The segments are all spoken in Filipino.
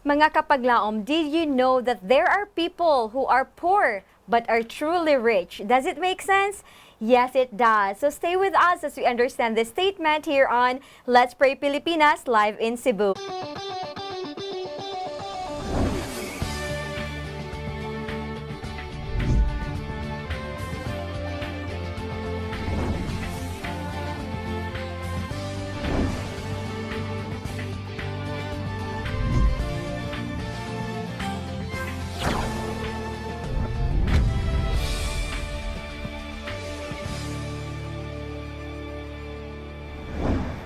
Mga kapaglaom, did you know that there are people who are poor but are truly rich? Does it make sense? Yes, it does. So stay with us as we understand this statement here on Let's Pray Pilipinas live in Cebu.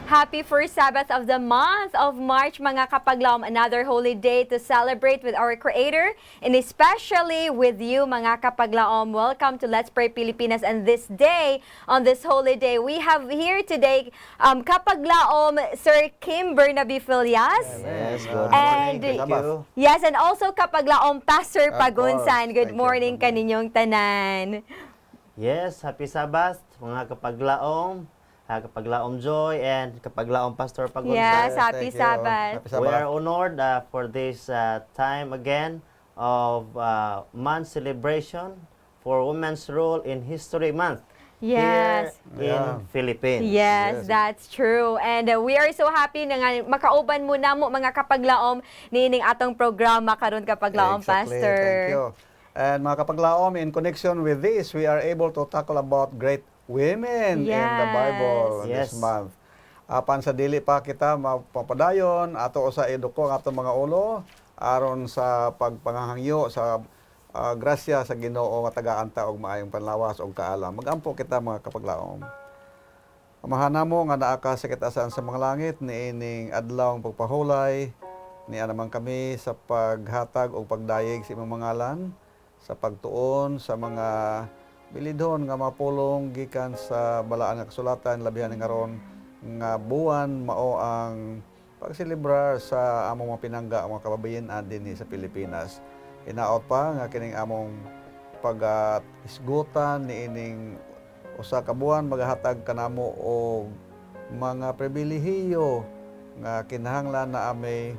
Happy first Sabbath of the month of March, mga kapaglaom. Another holy day to celebrate with our Creator and especially with you, mga kapaglaom. Welcome to Let's Pray Pilipinas. And this day, on this holy day, we have here today kapaglaom Sir Kim Bernabe Filias. Yes, good And morning. Thank you. yes, and also kapaglaom Pastor Of Pagunsan. course. Good Thank you. morning kaninyong tanan. Yes, happy Sabbath, mga kapaglaom, kapaglaom Joy, and kapaglaom Pastor Pagunsan. Yes, happy Thank you. Sabbath. Happy We are Sabbath. honored for this time again of month celebration for Women's Role in History Month Yes. here in Yeah. Philippines. Yes, Yes. that's true. And we are so happy na nga makauban mo na mo mga kapaglaom nining atong programa karon kapaglaom Exactly. Pastor. Thank you. And mga kapaglaom, in connection with this, we are able to tackle about great women in the Yes. Bible Yes. this month. Apan sa dili pa kita mapapadayon ato sa eduko ang atong mga ulo aron sa pagpangahangyo sa grasya sa Ginoo nga taga-anta og maayong panlawas og kaalam. Magampo kita mga kapaglaom. Amahana mo nga naa ka sa kitasan sa mga langit niining adlaw pagpahulay ni naman kami sa paghatag o pagdayeg sa imong mangalan, sa pagtuon sa mga bilidhon nga mapulong gikan sa balaan nga kasulatan labihan nga ron nga buwan mao ang pagselebrar sa among mga pinangga mga kababayen-an dinhi sa Pilipinas. Hinaot pa nga kining among pag-isgutan niining usa ka buwan maghatag kanamo og mga pribilehiyo nga kinahanglan na amay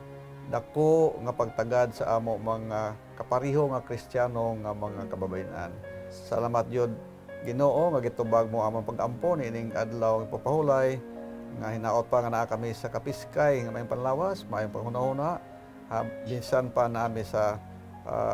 dako nga pagtagad sa amo mga kapariho nga Kristiyano nga mga kababayen-an. Salamat Jud Ginoo nga gitubag mo among pag-ampo niining adlaw papahulay nga hinaot pa nga naa kami sa kapiskay nga may panlawas, may panghuna-huna, bisan pa nami sa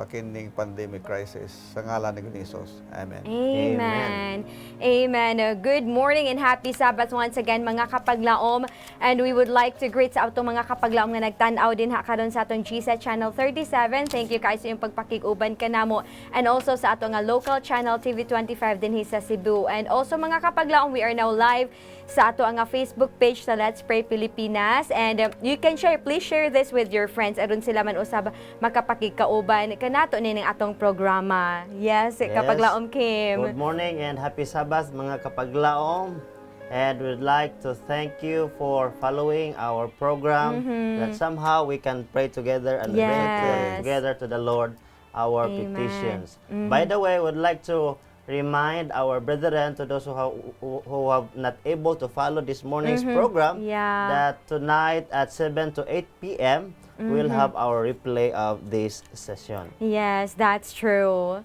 kining pandemic crisis sa ngalan ni Jesus. Amen. Amen. Amen. Good morning and happy Sabbath once again mga kapaglaom. And we would like to greet sa atong mga kapaglaom nga nagtan-aw din ha karon sa atong GSA Channel 37. Thank you guys sa iyong pagpakig-uban kanamo. And also sa atong local channel TV25 din sa Cebu. And also mga kapaglaom, we are now live sa ato ang Facebook page sa Let's Pray Pilipinas. And you can share, please share this with your friends aron sila man usab makapakigkauban kanato nining atong programa. Yes, kapaglaom Kim. Good morning and happy Sabbath, mga kapaglaom. And we'd like to thank you for following our program that somehow we can pray together and bring Yes. together to the Lord our Amen. petitions. By the way, we'd like to remind our brethren, to those who have not able to follow this morning's program, Yeah. that tonight at 7 to 8 p.m. we'll have our replay of this session. Yes, that's true.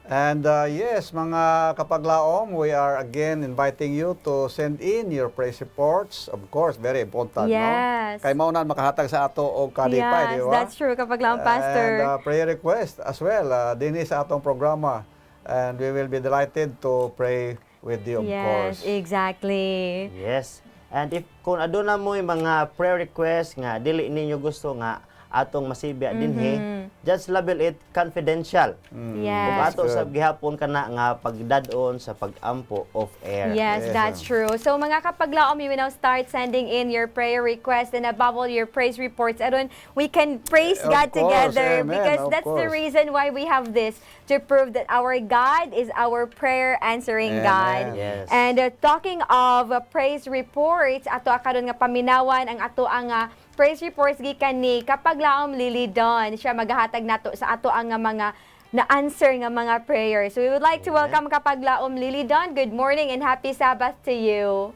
And yes, mga kapaglaom, we are again inviting you to send in your praise reports. Of course, very important, Yes. no? Kay maunan makahatag sa ato og kalipay, di Yes, ba? that's true kapaglaom Pastor. And prayer request as well, dinhi sa atong programa. And we will be delighted to pray with you, of Yes, course. exactly. Yes. And if kung aduna mo yung mga prayer request nga dili ninyo gusto nga atong masibya dinhi, just label it confidential. Ug Yes. ato good. sa gihapon kana nga pagdadon sa pag-ampo of air. Yes, Yes, that's true. So mga kapaglaom, you will now start sending in your prayer requests and above all your praise reports. Aron we can praise Of God course, together amen, because of that's the course. reason why we have this, to prove that our God is our prayer answering Amen. God. Yes. And talking of praise reports, ato akaron nga paminawan ang ato ang praise reports gikan ni kapaglaom Lily Dawn. Siya maghahatag nato sa ato ang mga na-answer nga mga prayers. So we would like to welcome kapaglaom Lily Dawn. Good morning and happy Sabbath to you.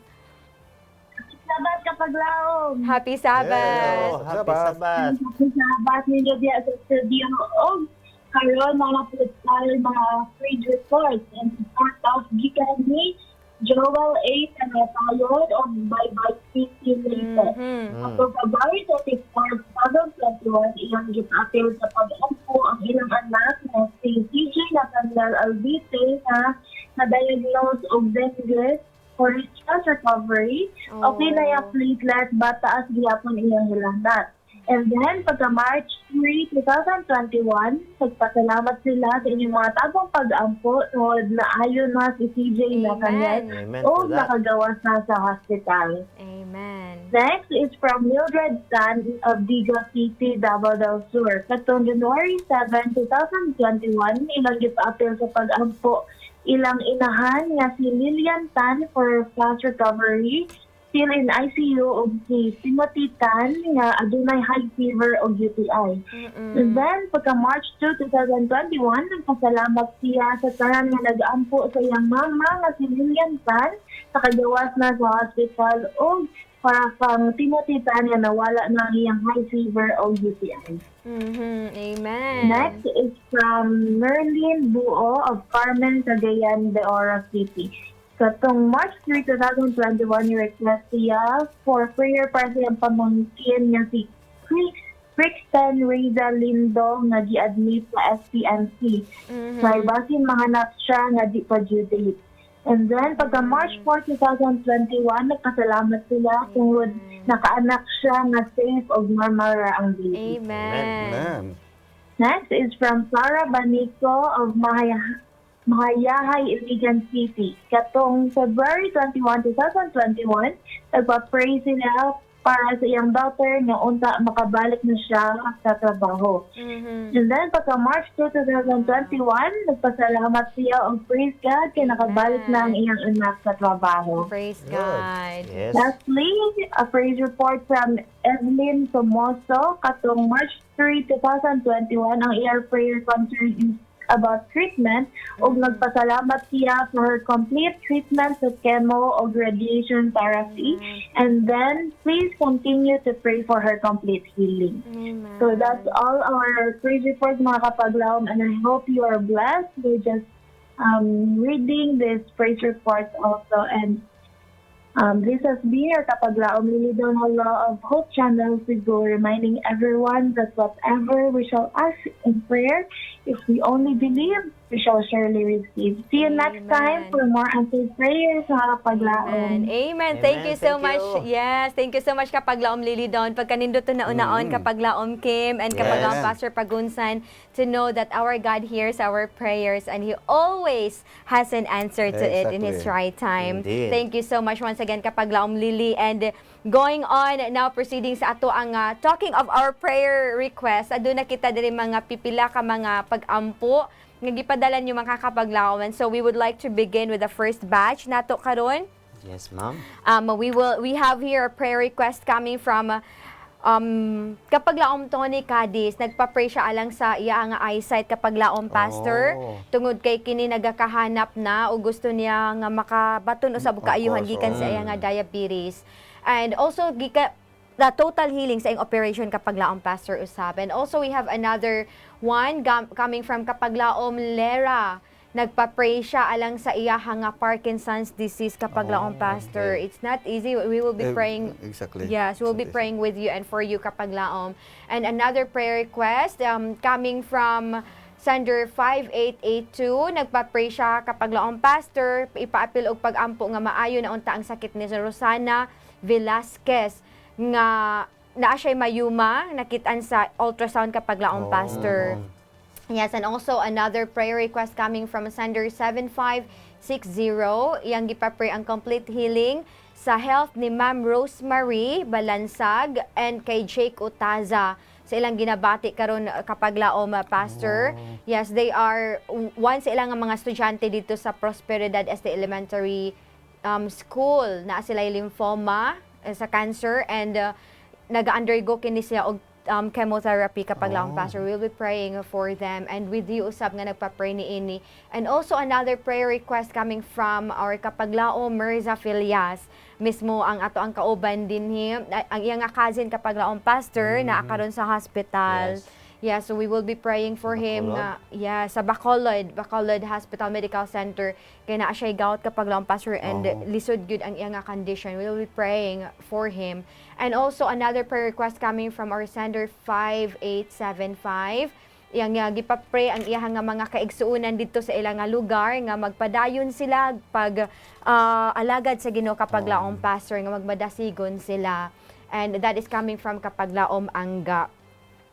Sabat kapaglaom. Happy Sabbath. Hello, happy Sabbath. Sabat ninyo diya sa studio. O, karon mga tayo mga free reports. And start off, gikan ni Joel 8 and Matayod o bye-bye 50 later. Ako February 24, 2021, ilang gipapil sa pag-ampo ang ilang anak na si CJ Nathaniel Albite na na-diagnose og dengue for his fast recovery. Okay na yung platelet, ba taas gihapon iyang hilandat. And then, pagka March 3, 2021, nagpasalamat sila sa inyong mga tabang pag-ampo tungkol na ayon na si CJ Nathaniel Amen o to that. nakagawas na sa hospital. Amen. Next is from Mildred San of Diga City, Davao del Sur. Katong January 7, 2021, ilang gipa-appeal sa pag-ampo ilang inahan nga si Lilian Tan for fast recovery, still in ICU og si Timothy Tan nga adunay high fever o UTI. And then, pagka March 2, 2021, nagpasalamat siya sa tanan nga nag-ampo sa iyang mama nga si Lilian Tan sa kagawas na sa hospital o para kang Timothy Tan nga nawala na ang iyang high fever o UTI. Amen. Next is from Merlin Buo of Carmen, Cagayan de Oro City. Katong March 3, 2021, request siya for prayer para sa iyang pamangkin nga si Brixton Reza Lindo nga gi-admit sa SPNC. Kaya basin mahanap siya nga di pa due date. And then, pagka March 4, 2021, nagpasalamat sila kung nakaanak siya nga safe o normal ra ang baby. Amen. Amen. Next is from Sarah Banico of Mahayahay, Iligan City. Katong February 21, 2021, nagpa-pray sila para sa iyang daughter na unta makabalik na siya sa trabaho. And then, pagka March 2, 2021, nagpasalamat siya o praise God kaya nakabalik na ang iyang anak sa trabaho. Praise God. Yes. Lastly, a praise report from Evelyn Somoso. Katong March 3, 2021, ang iyang prayer concern is about treatment o nagpasalamat siya for her complete treatment sa chemo o radiation therapy. And then, please continue to pray for her complete healing. Amen. So that's all our praise reports, mga kapaglaom, and I hope you are blessed. We're just reading this praise reports also, and this has been your Kapaglaom Lily Donalo of Hope Channel Cebu, reminding everyone that whatever we shall ask in prayer, if we only believe, we shall surely receive. See you next time for more answered prayers, mga Kapaglaom. Amen. Thank you so Thank much. you. Yes, thank you so much Kapaglaom Lily Don. Pagkanindot to nauna-on Kapaglaom Kim and Kapaglaom Yes. Pastor Pagunsan, to know that our God hears our prayers and He always has an answer to it in His Exactly. right time. Indeed. Thank you so much once again Kapaglaom Lily. And going on now, proceeding sa ato ang talking of our prayer request, aduna kita diri mga pipila ka mga pag-ampo nga gipadala niyo mga kapaglaoman. So we would like to begin with the first batch nato karon. Yes, ma'am. We have here a prayer request coming from Kapaglaom Tony Cadiz. Nagpa-pray siya alang sa iya nga eyesight Kapaglaom Pastor. Oh. Tungod kay kini nagakahanap na o gusto niya nga makabaton usab kaayuhan course, gikan sa iya nga diabetes. And also the total healing sa iyang operation Kapaglaom Pastor usab. And also we have another one coming from Kapaglaom Lera. Nagpa-pray siya alang sa iya nga Parkinson's disease Kapaglaom Pastor. okay. It's not easy. We will be praying. Exactly. Yes, we'll be praying with you and for you Kapaglaom. And another prayer request coming from Sender 5882, nagpa-pray siya Kapaglaom Pastor, ipaapil og pag-ampo nga maayo na unta ang sakit ni Rosana Velasquez nga naa siya mayuma, nakitaan sa ultrasound Kapaglaom Pastor. Yes, and also another prayer request coming from Sender 7560. Iyang gipapray ang complete healing sa health ni Ma'am Rosemary Balansag and kay Jake Utaza. Sa ilang ginabati karon Kapaglaom Pastor. Yes, they are one sa ilang mga estudyante dito sa Prosperidad Este Elementary School. Naa sila lymphoma sa cancer and naga-undergo kini siya og chemotherapy kapaglaong pastor. We'll be praying for them and with you usab nga nagpa-pray ni ini. And also another prayer request coming from our kapaglaom Mirza Filias. Mismo ang ato ang kauban din ang iyang nga cousin kapaglaong pastor na karon sa hospital. Yes. Yeah, so we will be praying for him nga sa Bacolod Hospital Medical Center kay naa siya gout kapag lang pastor and lisod good ang iyang nga condition. We will be praying for him. And also another prayer request coming from our sender 5875. Iyang nga gipapray ang iyang nga mga kaigsuonan dito sa ilang nga lugar nga magpadayon sila pag alagad sa Ginoo kapag laong pastor nga magmadasigon sila. And that is coming from Kapaglaom Angga.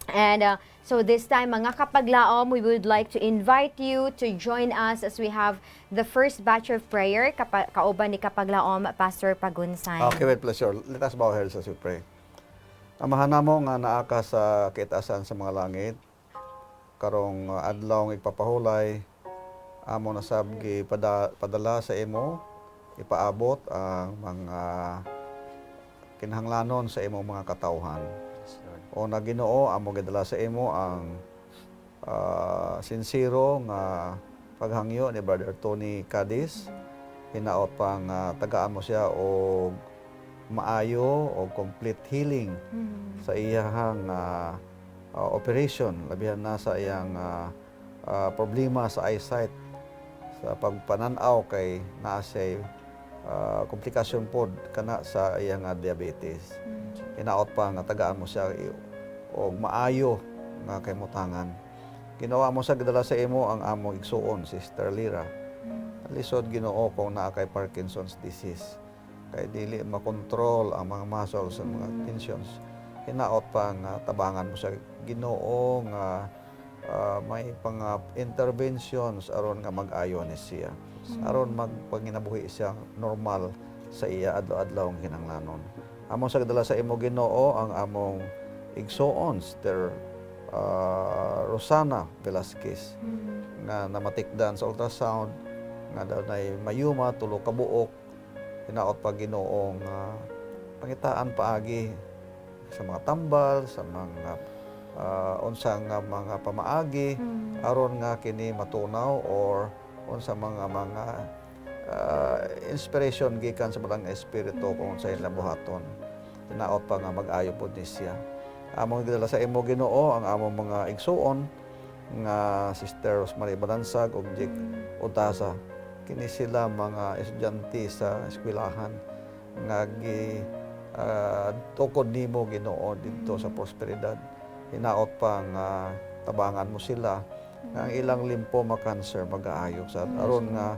And so this time, mga kapaglaom, we would like to invite you to join us as we have the first batch of prayer, kauban ni kapaglaom, Pastor Pagunsan. Okay, with pleasure. Let us bow our heads as we pray. Amahan namo nga naa ka sa kiitasan sa mga langit, karong adlaw ng ipapahulay, amo na sabgi padala sa imo, ipaabot ang mga kinahanglanon sa imo mga katawhan. O na Ginoo amo gidala sa imo ang sincero nga paghangyo ni Brother Tony Cadiz. Hinaot pang tagaan mo siya og maayo o complete healing sa iyang operation, labihan na sa iyang problema sa eyesight, sa pagpananaw kay naa siya komplikasyon pod kana sa iyang diabetes. Hinaot pa nga tagaan mo siya og maayo nga kaymutangan. Ginawa mo sa gidala sa imo ang among igsuon, Sister Lira. Lisod Ginoo kung naa kay Parkinson's disease. Kay dili makontrol ang mga muscles sa mga tensions. Hinaot pa nga tabangan mo sa Ginoo nga may pang interventions aron nga mag-ayo ni siya. Aron magpanginabuhi siya normal sa iya adlaw-adlaw ang kinahanglanon. Among sa gidala sa imo Ginoo ang among igsuon, Sister Rosana Velasquez, nga namatikdan sa ultrasound, nga daw nay mayuma, tulo ka buok, hinaot pa Ginoong pangitaan paagi sa mga tambal, sa mga unsang mga pamaagi, aron nga kini matunaw or unsa mga inspiration gikan sa mga espiritu kung sa ilang buhaton. Hinaot pa nga mag-ayo pod ni siya. Among gidala sa imo Ginoo ang among mga igsuon nga Sister Rosemary Balansag ug Jake Otasa. Kini sila mga estudyante sa eskwelahan nga tukod nimo Ginoo dito sa Prosperidad. Hinaot pa nga tabangan mo sila nga ang ilang lymphoma cancer mag-aayo sa aron nga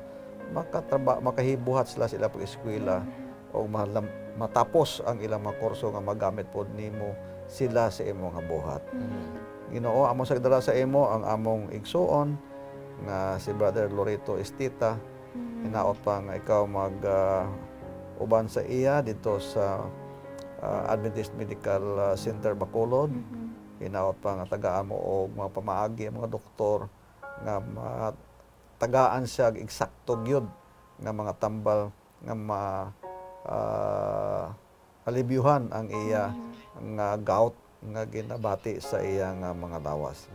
makahibuhat sila pag-eskwela o matapos ang ilang mga kurso nga magamit pod nimo sila sa imo nga buhat. Ginoo, among sa gidala sa imo ang among igsuon nga si Brother Loreto Estita. Hinaot pa nga ikaw uban sa iya dito sa Adventist Medical Center Bacolod. Hinaot pa nga tagaan mo og mga pamaagi mga doktor nga tagaan siya eksakto gyud nga mga tambal nga alibyuhan ang iya nga gout nga ginabati sa iya nga mga lawas.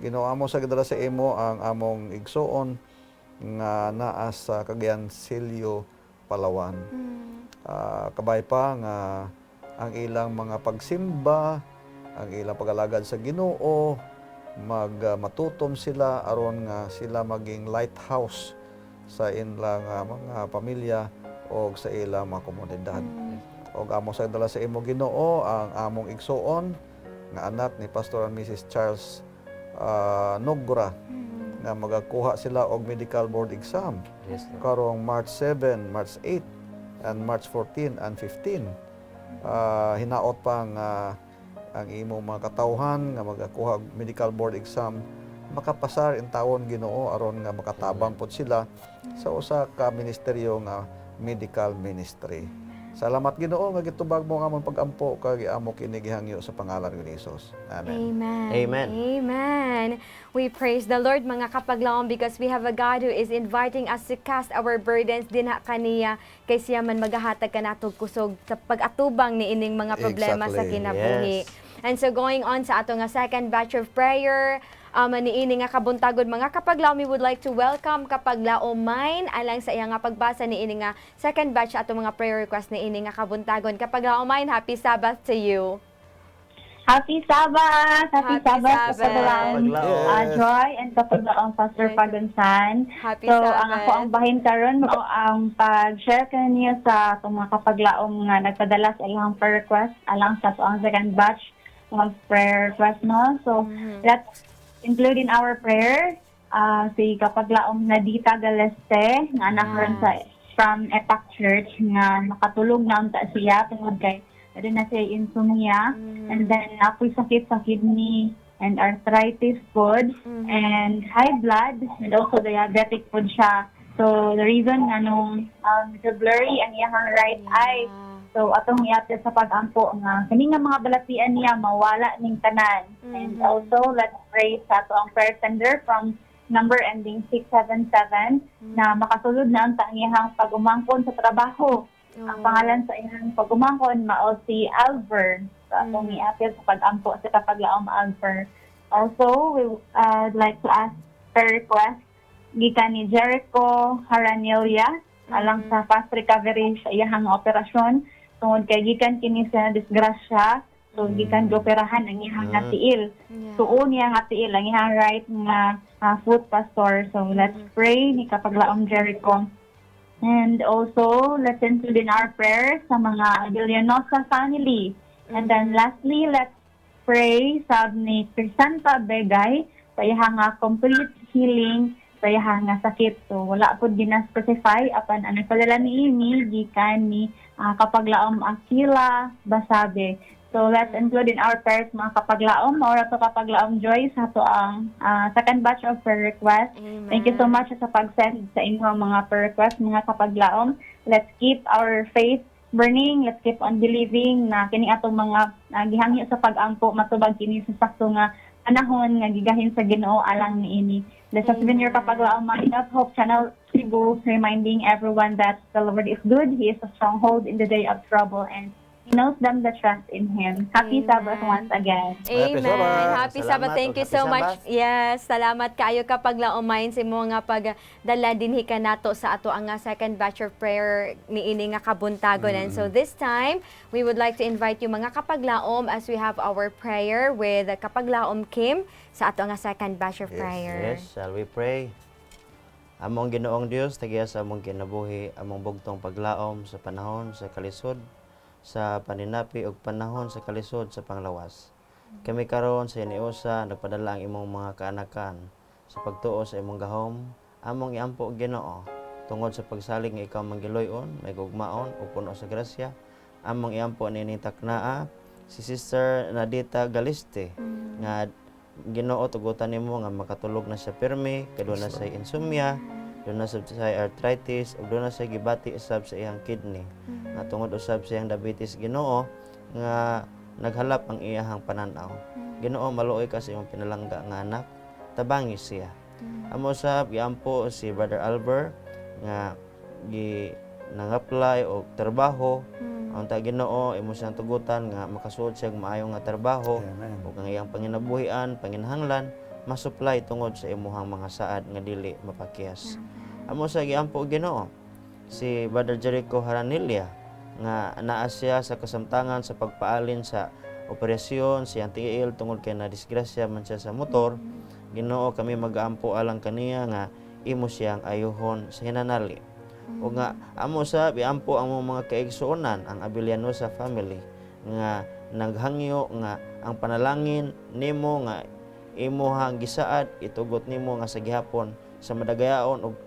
Ginoo mo sa gidala sa imo ang among igsuon nga naa sa Cagayan Silio, Palawan. Kabay pa nga ang ilang mga pagsimba, ang ilang pag-alagad sa Ginoo, matutom sila aron nga sila maging lighthouse sa ilang mga pamilya o sa ilang mga komunidad. O among sa dala sa imo Ginoo ang among igsuon nga anak ni Pastor and Mrs. Charles Nogra nga magakuha sila og medical board exam karong March 7, March 8 and March 14 and 15. Hinaot pa nga ang imong mga katawhan nga magakuha og medical board exam makapasar in taon Ginoo aron nga makatabang pod sila sa usa ka ministeryo nga medical ministry. Salamat Ginoo nga gitubag mo nga among pag-ampo kag amo kini gihangyo sa pangalan ni Jesus. Amen. Amen. Amen. Amen. We praise the Lord mga kapaglaom because we have a God who is inviting us to cast our burdens dinha kaniya kay siya man magahatag kanatog kusog sa pag-atubang ni ining mga problema sa Exactly. kinabuhi. Yes. And so going on sa ato nga second batch of prayer, niini nga kabuntagod mga kapaglaom, we would like to welcome kapaglaom mine alang sa iya nga pagbasa niini nga second batch ato mga prayer request niini nga kabuntagon. Kapaglaom mine, happy Sabbath to you. Happy Sabbath! Happy Happy Sabbath Sabbath. sa Kapaglaom. Joy and kapaglaong Pastor Pagunsan. Happy So, Sabbath. ang ako ang bahin karon mo ang pag-share kanina sa itong mga kapaglaong nga nagpadala sa ilang prayer request alang sa ang second batch of prayer request, no? So, let's include in our prayer si kapaglaong Nadita Galeste nga anak ron sa from Epak Church nga nakatulog na unta siya tungod kay doon na siya insomnia, and then apoy sakit sa kidney, and arthritis food, and high blood, and also diabetic food siya. So, the reason nga nung medyo blurry ang iyang right eye, so atong iatid sa pag-ampo nga kani nga mga balatian niya mawala ning tanan. And also, let's pray sa ato ang prayer tender from number ending 677 na makasulod na ang iyang pag-umangkon sa trabaho. Ang pangalan sa iyang pag-umangkon mao si Alver. So, atong iatid sa pag-ampo sa kapaglaom Alver. Also, we would like to ask prayer request gikan ni Jericho Haranilia alang sa fast recovery sa iyang operasyon tungod kay gikan kini sa disgrasya, so gikan gioperahan ang iyang tiil. Tuon niya nga tiil ang iyang right nga foot, pastor. So let's pray ni kapaglaom Jericho. And also, let's include in our prayer sa mga Villanueva family. And then lastly, let's pray sa ni Crisanta Begay sa iyang complete healing sa iyang sakit. So wala po gina-specify apan ano pala ni ini gikan ni kapaglaom Akila Basabe. So let's include in our prayers mga kapaglaom or ato kapaglaom Joy sa ato ang second batch of prayer request. Amen. Thank you so much sa pag-send sa inyong mga prayer request mga kapaglaom. Let's keep our faith burning. Let's keep on believing na kini atong mga gihangyo sa pag-ampo matubag kini sa sakto nga panahon nga gigahin sa Ginoo alang niini. This has been your kapaglaom Mind of Hope Channel Cebu, reminding everyone that the Lord is good. He is a stronghold in the day of trouble, and He knows them that trust in Him. Happy Amen. Sabbath once again. Amen. Sabbath. Happy Sabbath. Salamat Thank you ug so happy much. Sabbath. Yes, salamat kaayo kapaglaom mine sa imo nga pagdala dinhi kanato sa ato ang second batch of prayer niini nga kabuntagon. And so this time, we would like to invite you mga kapaglaom as we have our prayer with kapaglaom Kim sa ato nga second batch of prayer. Yes, shall we pray? Among Ginoong Dios, tagiya sa among kinabuhi, among bugtong paglaom sa panahon sa kalisod, sa paninapi ug panahon sa kalisod sa panglawas. Kami karon sa iniusa nagpadala ang imong mga kaanakan sa pagtuo sa imong gahom, among iampo Ginoo tungod sa pagsalig nga ikaw manggiloy-on, may gugmaon ug puno sa grasya. Among iampo nining taknaa si Sister Nadita Galiste nga Ginoo tugutan nimo nga makatulog na siya pirmi, kaduna sa insomnia, doon na sa arthritis, ug doon na sa gibati usab sa iyang kidney. Nga tungod usab sa iyang diabetes, Ginoo nga naghalap ang iyahang pananaw. Ginoo maluoy ka sa imong pinalangga nga anak, tabangi siya. Amo usab giampo si Brother Albert nga nang-apply og trabaho. Ang Ginoo imo siyang tugutan nga makasuot siya og maayo nga trabaho Amen. ug ang iyang panginabuhian, panginahanglan masupply tungod sa imuhang mga saad nga dili mapakiyas. Amo sa giampo Ginoo si Brother Jericho Haranilia nga naa siya sa kasamtangan sa pagpaalin sa operasyon siyang tiil tungod kay na disgrasya man siya sa motor. Ginoo kami mag-aampo alang kaniya nga imo siyang ayuhon sa hinanali. O nga amo sa biampo ang mga kaigsuonan ang Abilianosa family nga naghangyo nga ang panalangin nimo nga imuhang gisaad itugot nimo nga sa gihapon sa madagayaon og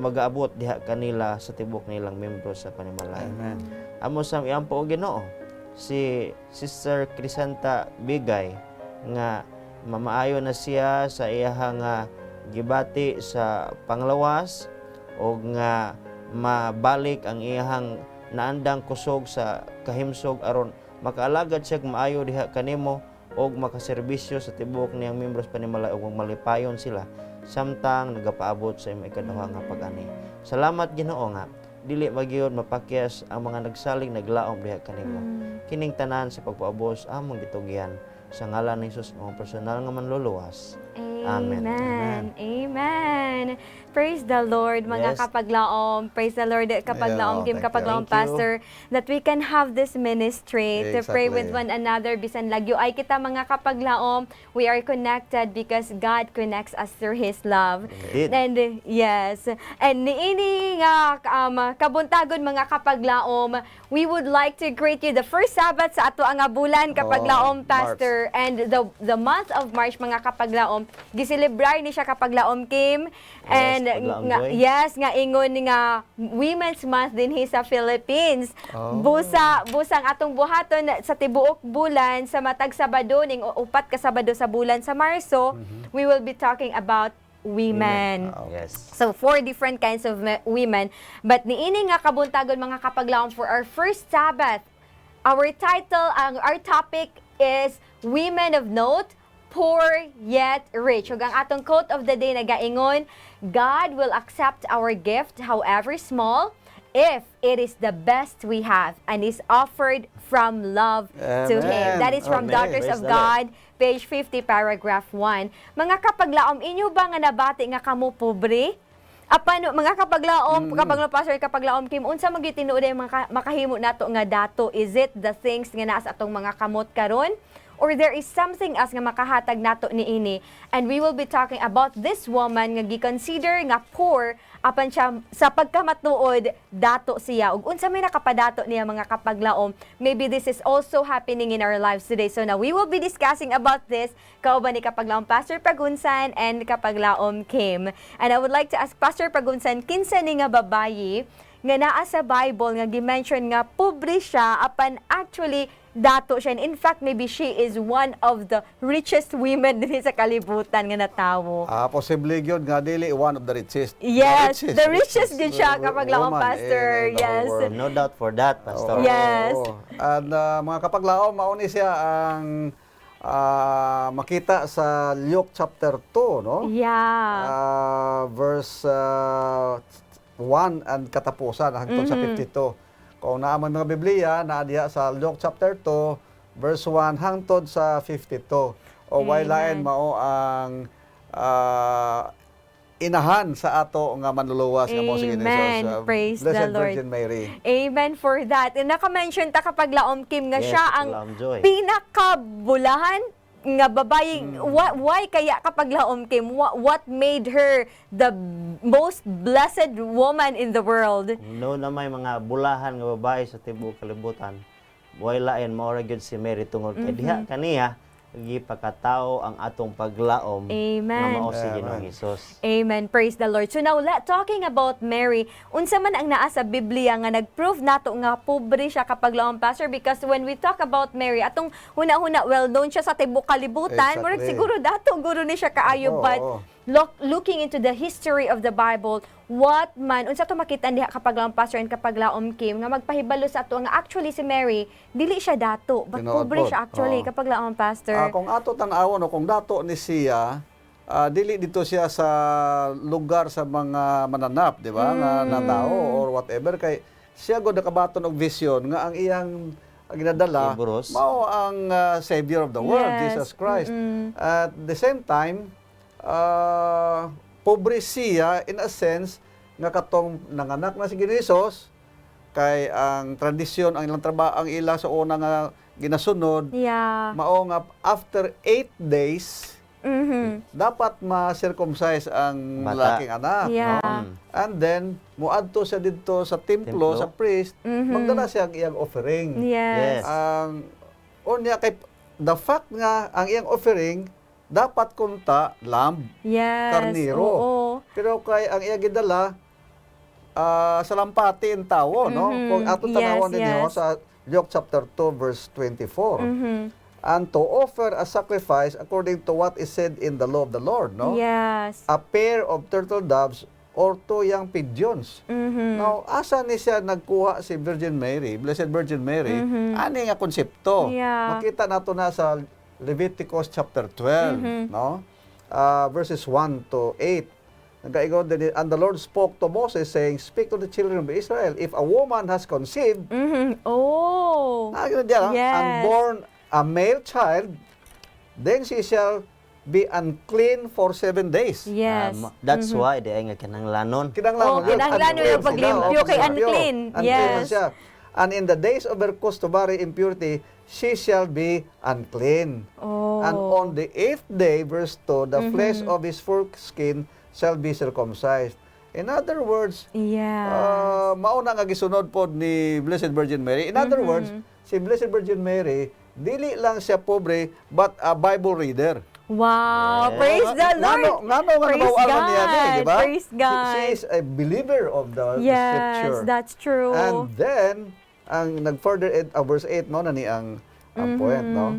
mag-aabot diha kanila sa tibok nilang membro sa panimalay. Amen. Amo sa iampo og Ginoo si Sister Crisanta Bigay nga mamaayo na siya sa iyahang gibati sa panglawas o nga mabalik ang iyahang naandang kusog sa kahimsog aron makaalagad siya maayo diha kanimo og makaserbisyo sa tibok niyang membro sa panimalay ug malipayon sila samtang nagapaabot sa imong ikaduha nga pag-ani. Salamat Ginoo nga dili magyud mapakyas ang mga nagsalig naglaom diha kanimo. Kining tanan sa pagpaubos among gitugyan sa ngalan ni Hesus ang personal nga manluluwas. Amen. Amen. Amen. Praise the Lord, mga Yes. kapaglaom. Praise the Lord, kapaglaom, Yeah, Kim, thank you. kapaglaom, Thank you. Pastor, that we can have this ministry to pray with Exactly. one another. Bisan lagyo ay kita, mga kapaglaom, we are connected because God connects us through His love. Indeed. And yes, and niini nga kabuntagon, mga kapaglaom, we would like to greet you the first Sabbath sa ato ang bulan, kapaglaom, March. Pastor, and the month of March, mga kapaglaom, giselebrar ni siya kapaglaom, Kim, and Paglaom Joy. yes, nga ingon nga Women's Month din sa Philippines. Oh. Busang atong buhaton sa tibuok bulan sa matag Sabado ning upat ka Sabado sa bulan sa Marso, we will be talking about women. Yes. So, 4 different kinds of women. But niini nga kabuntagon, mga kapaglaom, for our first Sabbath, our topic is Women of Note, Poor Yet Rich. Ug ang atong quote of the day nagaingon, God will accept our gift, however small, if it is the best we have and is offered from love to Him. Amen. That is from Amen. Daughters Praise of the God, page 50, paragraph 1. Mga kapaglaom, inyo ba nga nabati nga kamo pobre? Apano, mga kapaglaom, kapaglaom, Pastor, kapaglaom, Kim, unsa magitinuod ay makahimo nato nga dato? Is it the things nga naa sa atong mga kamot karon? Or there is something else nga makahatag nato niini? And we will be talking about this woman nga gi-consider nga poor apan siya sa pagkamatuod dato siya. Ug unsa may nakapadato niya, mga kapaglaom? Maybe this is also happening in our lives today. So now we will be discussing about this kauban ni kapaglaom Pastor Pagunsan and kapaglaom Kim. And I would like to ask Pastor Pagunsan, kinsa ni nga babayi nga naa sa Bible nga gi-mention nga pobre siya apan actually dato siya. And in fact, maybe she is one of the richest women din sa kalibutan nga natawo. Posible yun nga dili one of the richest. Yes, the richest din siya kapag laong woman Pastor. in the Yes. world. No doubt for that, Pastor. Yes. And mga kapaglaom, mauni siya ang makita sa Luke chapter 2, no? Yeah. Verse 1 and katapusan hangtod sa 52. Kung naaman mga Biblia, naa diha sa Luke chapter 2, verse 1 hangtod sa 52. O waylain Amen. mao ang inahan sa ato nga manluluwas nga mo sige Amen. Praise the Blessed Lord. Virgin Mary. Amen for that. And naka-mention ta kapag laom Kim nga Yes, siya ang kapaglaom Joy. pinakabulahan nga babae. Why kaya kapag laom Kim? What made her the most blessed woman in the world? No na may mga bulahan nga babae sa tibuok kalibutan. Buhay lain maura gyud si Mary tungod kay diha kaniya gipakatao ang atong paglaom Amen. nga mao si Amen. Ginoong Hesus. Amen. Praise the Lord. So now, talking about Mary, unsa man ang naa sa Biblia nga nag-prove nato nga pobre siya kapag laom, Pastor? Because when we talk about Mary, atong huna-huna, well-known siya sa tibok kalibutan. Exactly. Murag siguro dato, guro ni siya kaayo. Oo, But oo. looking into the history of the Bible, what man, unsa to makita diha kapag laom, Pastor, and kapag laom Kim, nga magpahibalo sa ato nga actually si Mary, dili siya dato. But Tinuod pobre po. siya actually Oo. kapag laom, Pastor. Kung ato tan-awon o kung dato ni siya, dili dito siya sa lugar sa mga mananap, di ba? Nga na tao or whatever kay siya gud nakabaton og vision nga ang iyang ginadala Iburos. mao ang savior of the world, Yes. Jesus Christ. At the same time, pobre siya in a sense nga katong nanganak na si Ginoong kay ang tradisyon ang ilang trabaho ang ila sa una nga ginasunod Yeah. mao nga after 8 days Mhm. dapat ma-circumcise ang Bata. lalaking anak, Yeah. no? And then muadto siya didto sa templo, Templo. sa priest, magdala siya ang iyang offering. Yes. Yes. Ang unya kay the fact nga ang iyang offering dapat kunta lamb, Yes. karniro. Oo. Pero kay ang iyang gidala sa lampati ang tawo, no? Kung ato tanawon Yes, ninyo yes. sa Luke chapter 2 verse 24. Mhm. And to offer a sacrifice according to what is said in the law of the Lord, no? Yes. A pair of turtle doves or 2 young pigeons. Mhm. Now, asa ni siya nagkuha si Virgin Mary, Blessed Virgin Mary, ani nga konsepto. Yeah. Makita nato na sa Leviticus chapter 12, no? Verses 1 to 8. Nagkaigon din, and the Lord spoke to Moses, saying, speak to the children of Israel, if a woman has conceived, Oh. Yes. and born a male child, then she shall be unclean for 7 days. Yes. That's why di ay nga kinahanglanon. Kinanglan Oh, kinahanglan yung paglimpyo kay unclean. Yes. Siya. And in the days of her customary impurity, she shall be unclean. Oh. And on the 8th day, verse 2, the flesh of his foreskin shall be circumcised. In other words, Yeah. mauna nga gisunod po ni Blessed Virgin Mary. In other words, si Blessed Virgin Mary, dili lang siya pobre, but a Bible reader. Wow. Yes. Praise the Lord. Ngano nga Praise nabawalan niya niya, di ba? Praise God. She is a believer of the Yes, scripture. that's true. And then, ang nag-further verse 8, no, na ni ang point, no?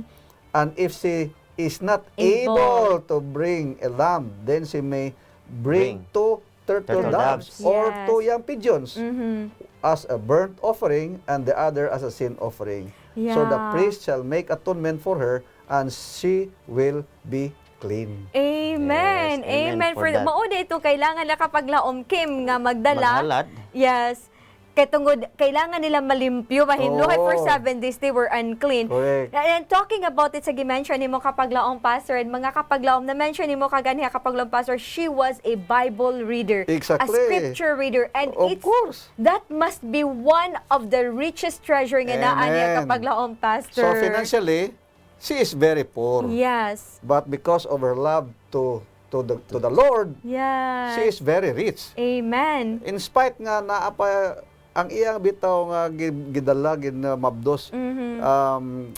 And if she is not Able. able to bring a lamb, then she may bring two turtle Turtle doves doves. or Yes. 2 young pigeons Mhm. as a burnt offering and the other as a sin offering. So the Yeah. priest shall make atonement for her and she will be clean. Amen. Yes, amen Amen for for that. mao ito kailangan na kapag laom Kim nga magdala. Maghalad. Yes. Kay tungod kailangan nila malimpyo mahinluhay for Oo. 7 days they were unclean. Correct. And talking about it sa gi-mention nimo kapag laom pastor and mga kapag laom na mention nimo kaganiha kapag laom pastor, she was a Bible reader, Exactly. a scripture reader, and Of it's course. that must be one of the richest treasure nga naa niya Amen. kapag laom pastor. So financially, she is very poor. Yes. But because of her love to the Lord, Yes. she is very rich. Amen. In spite nga naa pa ang iyang bitaw nga gidala mabdos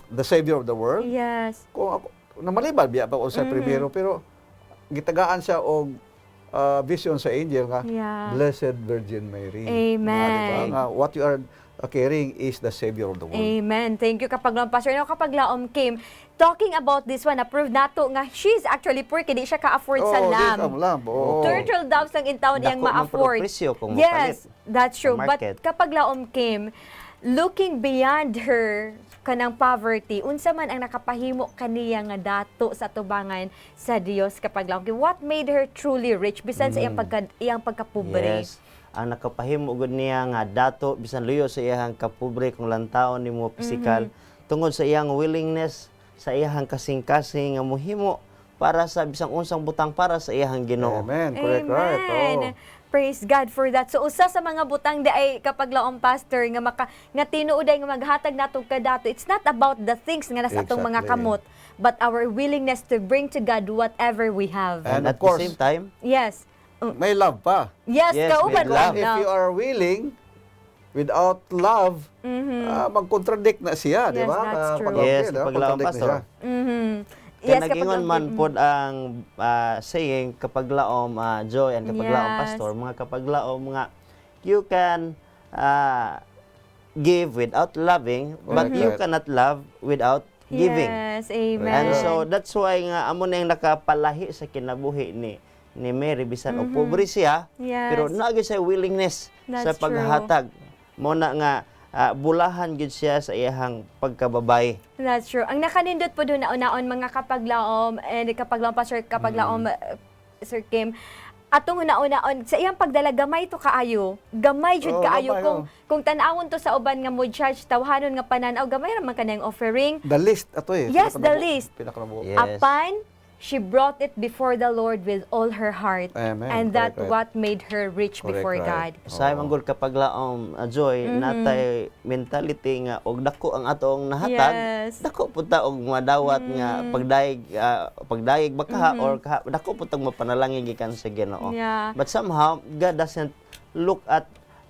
the savior of the world. Yes. Kung ako namalibad biya pa ko sa primero pero gitagaan siya og vision sa angel nga Yeah. Blessed Virgin Mary. Amen. Nga, diba? Nga, what you are carrying is the savior of the world. Amen. Thank you kapag laom pastor. No, kapag laom Kim, talking about this one, approve nato nga she's actually poor kaya di siya ka-afford sa Oh, lamb. this ang lamb. Oh. Turtle doves lang in town niyang Dako man ma-afford. po presyo kung Yes, mapalit that's true. sa But market. kapag laom Kim, looking beyond her kanang poverty, unsa man ang nakapahimo kaniya nga dato sa tubangan sa Dios kapag laom Kim? What made her truly rich bisan sa iyang pagkapobre? Yes. Ang nakapahimo gud niya nga dato bisan luyo sa iyang kapobre kung lantaon nimo pisikal tungod sa iyang willingness sa iyang kasing-kasing nga mohimo para sa bisang unsang butang para sa iyang Ginoo. Amen. Correct, right. Amen. Oh. Praise God for that. So usa sa mga butang di ay kapag laom pastor nga tinuoday nga maghatag natong kadato. It's not about the things nga nasa atong mga Exactly. kamot, but our willingness to bring to God whatever we have. And at of course, the same time, Yes. may love pa. Yes, Yes, kauban with love. mo If you are willing, without love, mag-contradict na siya, di Yes, ba? that's true. Yes, di ba? paglaom, Contradict na Pastor. siya. Mhm. kaya Yes, kapag nag-ingon laom- man pod ang saying kapag laom joy and kapag laom Yes. pastor, mga kapag laom nga you can give without loving, but Correct, you right. cannot love without giving. Yes, amen. And so that's why nga amo na yung nakapalahi sa kinabuhi ni Mary bisan og pobre siya, Yes. pero naagi sa willingness sa That's paghatag. Mo na nga bulahan gid siya sa iyang pagkababay. That's true. Ang nakanindot po doon na unaon mga kapaglaom and kapaglaom pa Sir kapaglaom Sir Kim. Atong una-unaon sa iyang pagdala gamay to kaayo. Gamay jud Oo, kaayo gamay, kung tan-awon to sa uban nga mo charge tawhanon nga pananaw gamay ra man kanang offering. The list, ato eh. Yes, the list. Pinakanabuo. Yes. Apan she brought it before the Lord with all her heart. Amen. And that Correct, what made her rich Correct, before right. God. Sa manggol kapag laom joy natay mentality nga og dako ang atong nahatag. Yes. Dako pud ta og madawat nga pagdayeg baka or dako pud tag mapanalangin gikan sa Ginoo. Yeah. But somehow God doesn't look at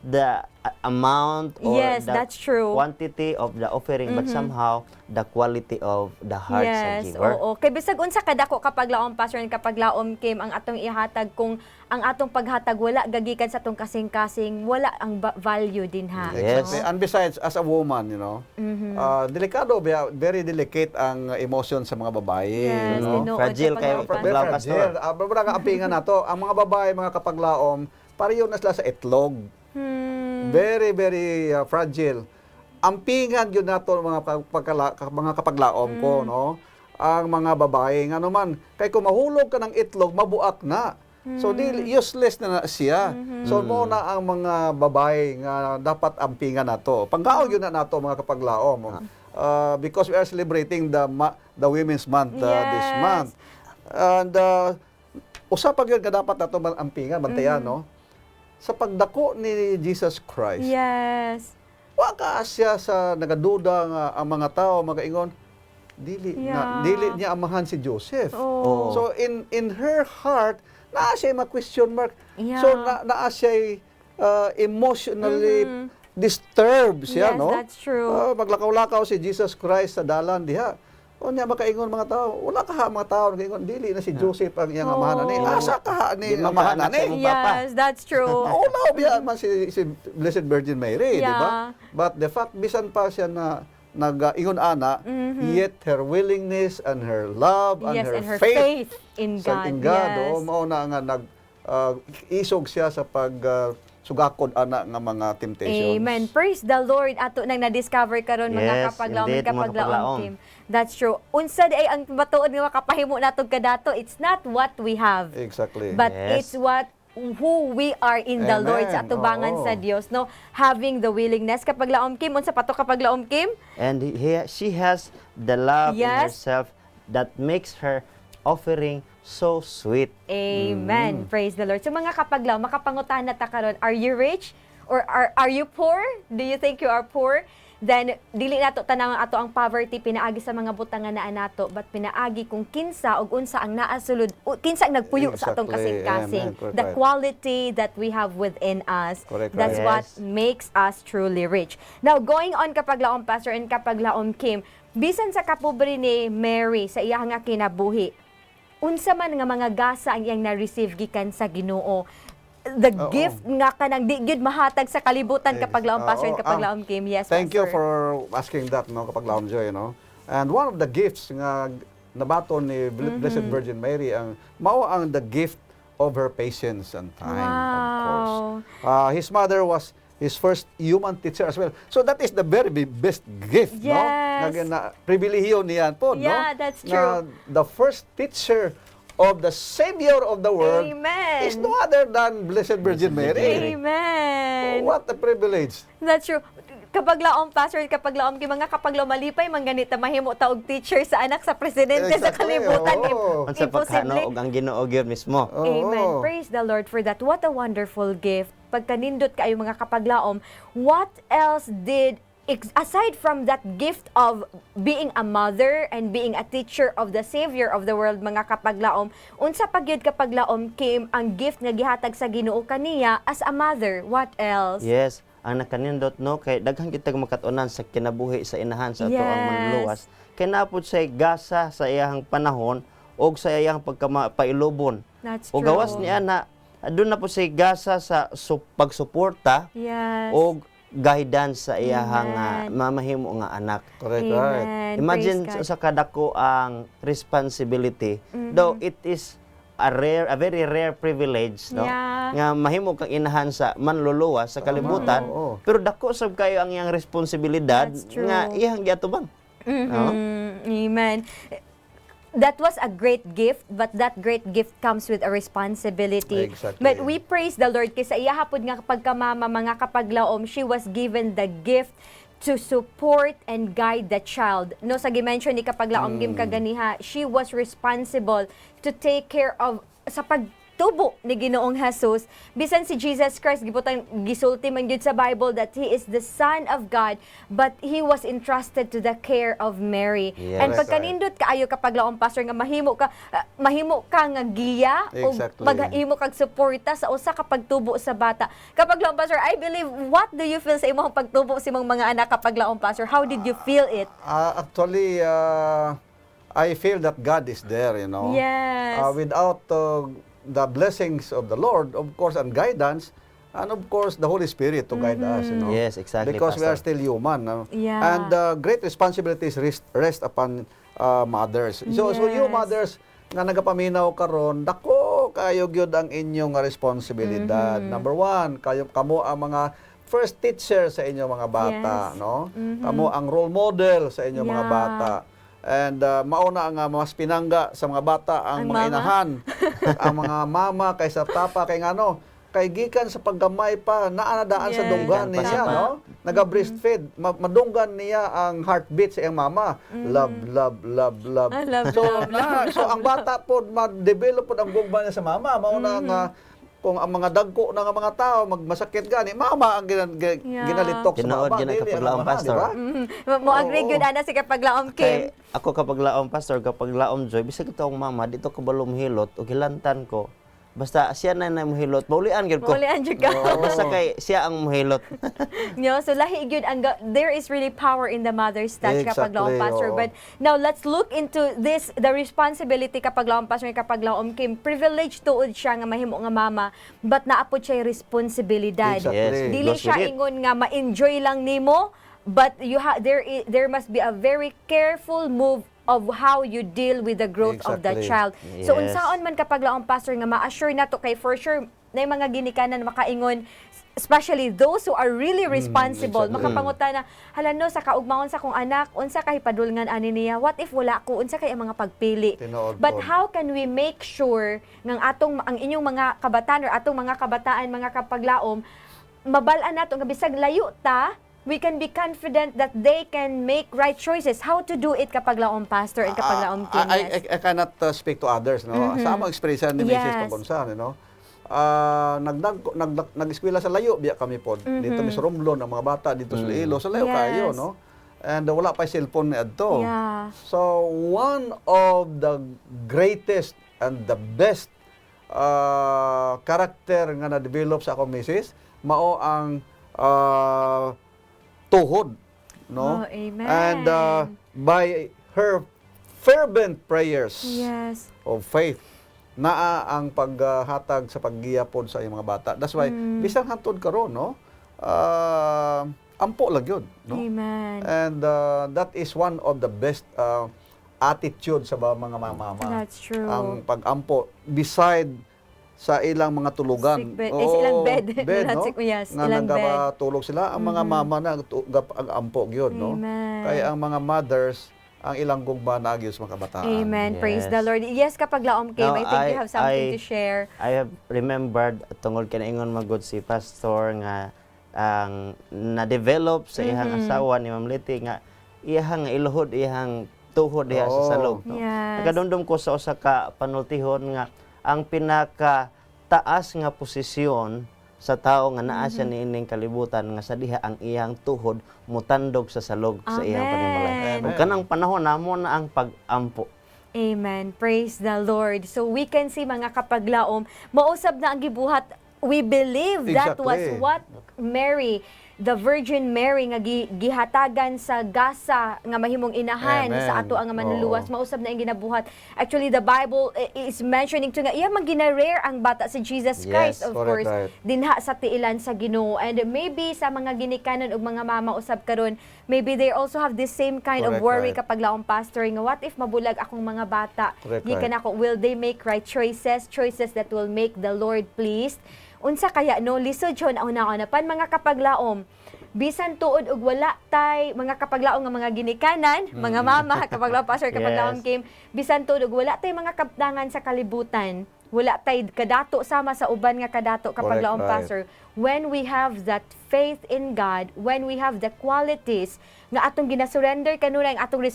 the amount or Yes, the that's true. quantity of the offering, but somehow the quality of the heart sa Yes, giver. oo. Kay bisag unsa kadako kapag laom pastor and kapag laom Kim ang atong ihatag kung ang atong paghatag wala gagikan sa atong kasing-kasing, wala ang value din ha. Yes. Exactly. And besides, as a woman, delikado, very delicate ang emotion sa mga babae. Yes, you know? tinuod Fragile kapag kayo, laom kapag pastor. laom pastor. Babara nga apingan nato, ang mga babae, mga kapaglaom, pareho na sila sa itlog. Very, very fragile. Ampingan yun nato mga mga kapaglaom ko, no? Ang mga babae, nga naman, kay kung mahulog ka ng itlog, mabuak na. So useless na siya. So mo na ang mga babae nga dapat ampingan nato. Panggaon yun na nato mga kapaglaom. Because we are celebrating the Women's Month this Yes. month. And usa pa gyud nga dapat nato ampingan bantayan no. Sa pagdako ni Jesus Christ. Yes. Wa ka siya sa nagaduda nga ang mga tao magaingon dili dili niya amahan si Joseph. Oh. So in her heart naa siya ma-question mark. Yeah. So naa siya emotionally disturbed siya Yes, no. that's true. Maglakaw-lakaw si Jesus Christ sa dalan diha. O niya makaingon mga tao, wala ka mga tao nagaingon dili na si Joseph ang iyang amahan ani. Asa ka ni Di man amahan kaanak sa ani? imong papa. Yes, that's true. Una biya man si Blessed Virgin Mary, di ba? Yeah. But the fact bisan pa siya na nag-ingon ana, yet her willingness and her love and Yes, her and her faith faith in sa God. in God, Yes. mao na nga isog siya sa pag sugakod ana nga mga temptations. Amen. Praise the Lord. Ato nang na-discover karon mga Yes, kapaglaom, indeed, mga kapaglaom. kapaglaom Kim. That's true. Unsa ay ang matuod nga makapahimo natong kadato, it's not what we have, Exactly. but Yes. it's what who we are in the Amen. Lord sa atubangan Oo. sa Dios, no? Having the willingness kapaglaom Kim, unsa pato kapaglaom Kim? And she has the love in Yes. herself that makes her offering so sweet. Amen. Praise the Lord. So mga kapaglaw, makapangutan na ta karon, are you rich or are you poor? Do you think you are poor? Then dili nato tanang ato ang poverty pinaagi sa mga butangan na nato, but pinaagi kung kinsa ug unsa ang naa sulod kinsa ang nagpuyo sa atong Exactly. kasing-kasing. Amen. Correct, The right. quality that we have within us. Correct, That's right. what Yes. makes us truly rich. Now, going on kapaglaom Pastor and kapaglaom Kim, bisan sa kapobre ni Mary sa iya nga kinabuhi, unsa man nga mga gasa ang iyang na-receive gikan sa Ginoo, the Oo. gift nga kanang di gyud mahatag sa kalibutan kapag laom Pastor and Oo. kapag laom Kim. Yes, Thank you Pastor. for asking that, no, kapag Laom Joy, no. And one of the gifts nga nabaton ni Blessed Virgin Mary ang mao ang the gift of her patience and time, of course. Wow. His mother was his first human teacher as well. So that is the very best gift, no? Yes. Na pribilehiyo niyan po, no? Yeah, that's Na true. the first teacher of the Savior of the world Amen. is no other than Blessed Virgin Mary. Amen. Oh, what a privilege. That's true. Kapag laom Pastor, kapag laom Kim, mga kapag malipay man ganita mahimo ta og teacher sa anak sa presidente sa Exactly, kalibutan. oo. Unsa pagkano og ang Ginoo gyud mismo. Oo. Amen. Praise the Lord for that. What a wonderful gift. Pagkanindot kayo mga kapaglaom, what else did, aside from that gift of being a mother and being a teacher of the Savior of the world, mga kapaglaom, unsa pa gyud kapaglaom Kim ang gift nga gihatag sa Ginoo kaniya as a mother? What else? Yes, ang nakanindot no kay daghang kitag makatunan sa kinabuhi sa inahan sa ato ang Yes. manluwas. Kay napud say gasa sa iyang panahon og sa iyang pagkamapailubon. That's O true. gawas niya na doon na po say gasa sa pagsuporta Yes. o guidance sa iyang Amen. mamahimo nga anak. Correct, right. Amen. Imagine Praise God. sa kadako ang responsibility, though it is a very rare privilege, no? Yeah. Nga mahimo kang inahan sa manluluwas sa kalibutan, oo. pero dako sab kayo ang iyang responsibilidad That's true. nga iyang giatubang. Amen. That was a great gift, but that great gift comes with a responsibility. Exactly. But we praise the Lord kasi iya hapod nga pagkamama mga kapaglaom, she was given the gift to support and guide the child. No, sa gimension ni kapaglaom Gim kaganiha, she was responsible to take care of sa pagtubo ni Ginoong Jesus. Bisan si Jesus Christ gibutang gisulti man gyud sa Bible that he is the Son of God, but he was entrusted to the care of Mary. Yes. And Correct. pagkanindot kaayo kapag laom Pastor nga mahimo ka nga giya o Exactly. maghimo kag suporta sa usa ka pagtubo sa bata. Kapag laom Pastor, I believe, what do you feel sa imong pagtubo sa imong mga anak kapag laom Pastor? How did you feel it? Actually, I feel that God is there, you know. Yes. Without the blessings of the Lord, of course, and guidance, and of course, the Holy Spirit to guide us, you know. Yes, exactly, Because we are Pastor. still human. No? Yeah. And great responsibilities rest upon mothers. So you Yes. mothers nga nagapaminaw karon, dako kayo gyud ang inyong responsibilidad. Number one, kamo ang mga first teacher sa inyong mga bata, Yes. no? Kamo ang role model sa inyong mga Yeah. bata. And mauna ang mas pinangga sa mga bata ang Ang mga mama. inahan, ang mga mama kaysa tapa kay ngano kay gikan sa paggamay pa naanadaan sa Yes, dunggan tama. niya, no? Naga-breastfeed, madunggan niya ang heartbeat sa iyang mama. Love, love, love, love. Ah, love, So, love, so ang bata po ma-develop po ang gugma niya sa mama. Mauna nga kung ang mga dagko ng mga tao magmasakit gani, mama ang Yeah. ginalitok sa Tinuod mama. gina dili ang kapag laong mama, pastor. di ba? Mo agree Oo. gyud ana si kapag laom Kim. Kay ako kapag laom pastor, kapag laom joy, bisag ito ang mama, dito ko balong hilot o gilantan ko. Basta siya na muhilot, maulian gyud ko. Maulian jud ka. Basta kay siya ang muhilot. No, so lahi gyud ang there is really power in the mother's touch kapag laom Exactly, pastor. oo. But now let's look into this, the responsibility kapag laom pastor and kapag laom Kim. Privilege tuod siya nga mahimo nga mama, but naapod siya responsibilidad. Exactly. Yes. Dili Goes siya with it. ingon nga ma-enjoy lang nimo, but there must be a very careful move of how you deal with the growth of the Exactly. child. So Yes. unsaon man kapag laong pastor nga ma-assure nato kay for sure na yung mga ginikanan makaingon, especially those who are really responsible, exactly. makapangutana, hala no, sa kaugmaon sa kong anak, unsa kay padulngan ani niya, what if wala ko, unsa kay ang mga pagpili. Tinuod But po. how can we make sure ng ang inyong mga kabataan or atong mga kabataan, mga kapaglaom, mabalaan nato nga bisag layo ta, we can be confident that they can make right choices. How to do it kapag laom pastor and kapag laom Kim? Yes. I cannot speak to others, no? Sa among experience ni Mrs. Yes. Pabonsan, no? Nag-eskwela sa layo biya kami po. Dito mi sa Romblon ang mga bata dito sa Iloilo, sa layo Yes. kayo, no? And wala pa cellphone ni adto. Yeah. So one of the greatest and the best character nga na-develop sa akong misis mao ang tuhod, no? Oh, amen. And by her fervent prayers Yes. of faith, naa ang paghatag sa paggiyapon sa iyong mga bata. That's why, bisang hantod karon, no? Ampo lang yun, no? Amen. And that is one of the best attitude sa mga mama. That's true. Ang pag-ampo, beside sa ilang mga tulugan. Sick bed. Sa ilang bed. bed, Not no? sick, yes, Nga ilang nagamatulog sila. Ang mga mama na ang-ampo yun, no? Amen. Kaya ang mga mothers, ang ilang gugma na agyos mga kabataan. Amen. Praise Yes. the Lord. Yes, kapag laom Kim, Now, I think you have something I- to share. I have remembered tungod kay ingon magud si pastor nga ang na-develop sa ihang asawa ni Ma'am Liti nga iyang iluhod iyang tuhod diha Oo. sa salog, no? Yes. Nakadumdum ko sa usa ka panultihon nga ang pinaka taas nga posisyon sa tao nga naa siya niining kalibutan nga sa diha ang iyang tuhod mutandog sa salog sa iyang Amen. panimbalay. Ug kanang panahon namo na ang pag-ampo. Amen. Praise the Lord. So we can see mga kapaglaom, mausab na ang gibuhat. We believe that was Exactly. what Mary, the Virgin Mary nga gihatagan sa gasa nga mahimong inahan Amen. sa ato ang manluluwas. Oo. Mausab na ang ginabuhat. Actually, the Bible is mentioning to nga iya man ginarare ang bata si Jesus Yes, Christ, of correct, course, right. dinha sa tiilan sa Ginoo. And maybe sa mga ginikanan ug mga mama usab karon, maybe they also have this same kind of Correct, worry right. kapag laong pastor nga what if mabulag akong mga bata? Correct, Gikan ako, will they make right choices that will make the Lord pleased? Unsa kaya no, lisod yun ang naonapan mga kapaglaom. Bisan tuod og wala tay mga kapaglaom nga mga ginikanan, mga mama, kapaglaom pastor, kapaglaom Yes. Kim, bisan tuod og wala tay mga kaptangan sa kalibutan. Wala tay kadato sama sa uban nga kadato kapaglaom Correct, right. pastor. When we have that faith in God, when we have the qualities nga atong ginasurrender kanunay ang atong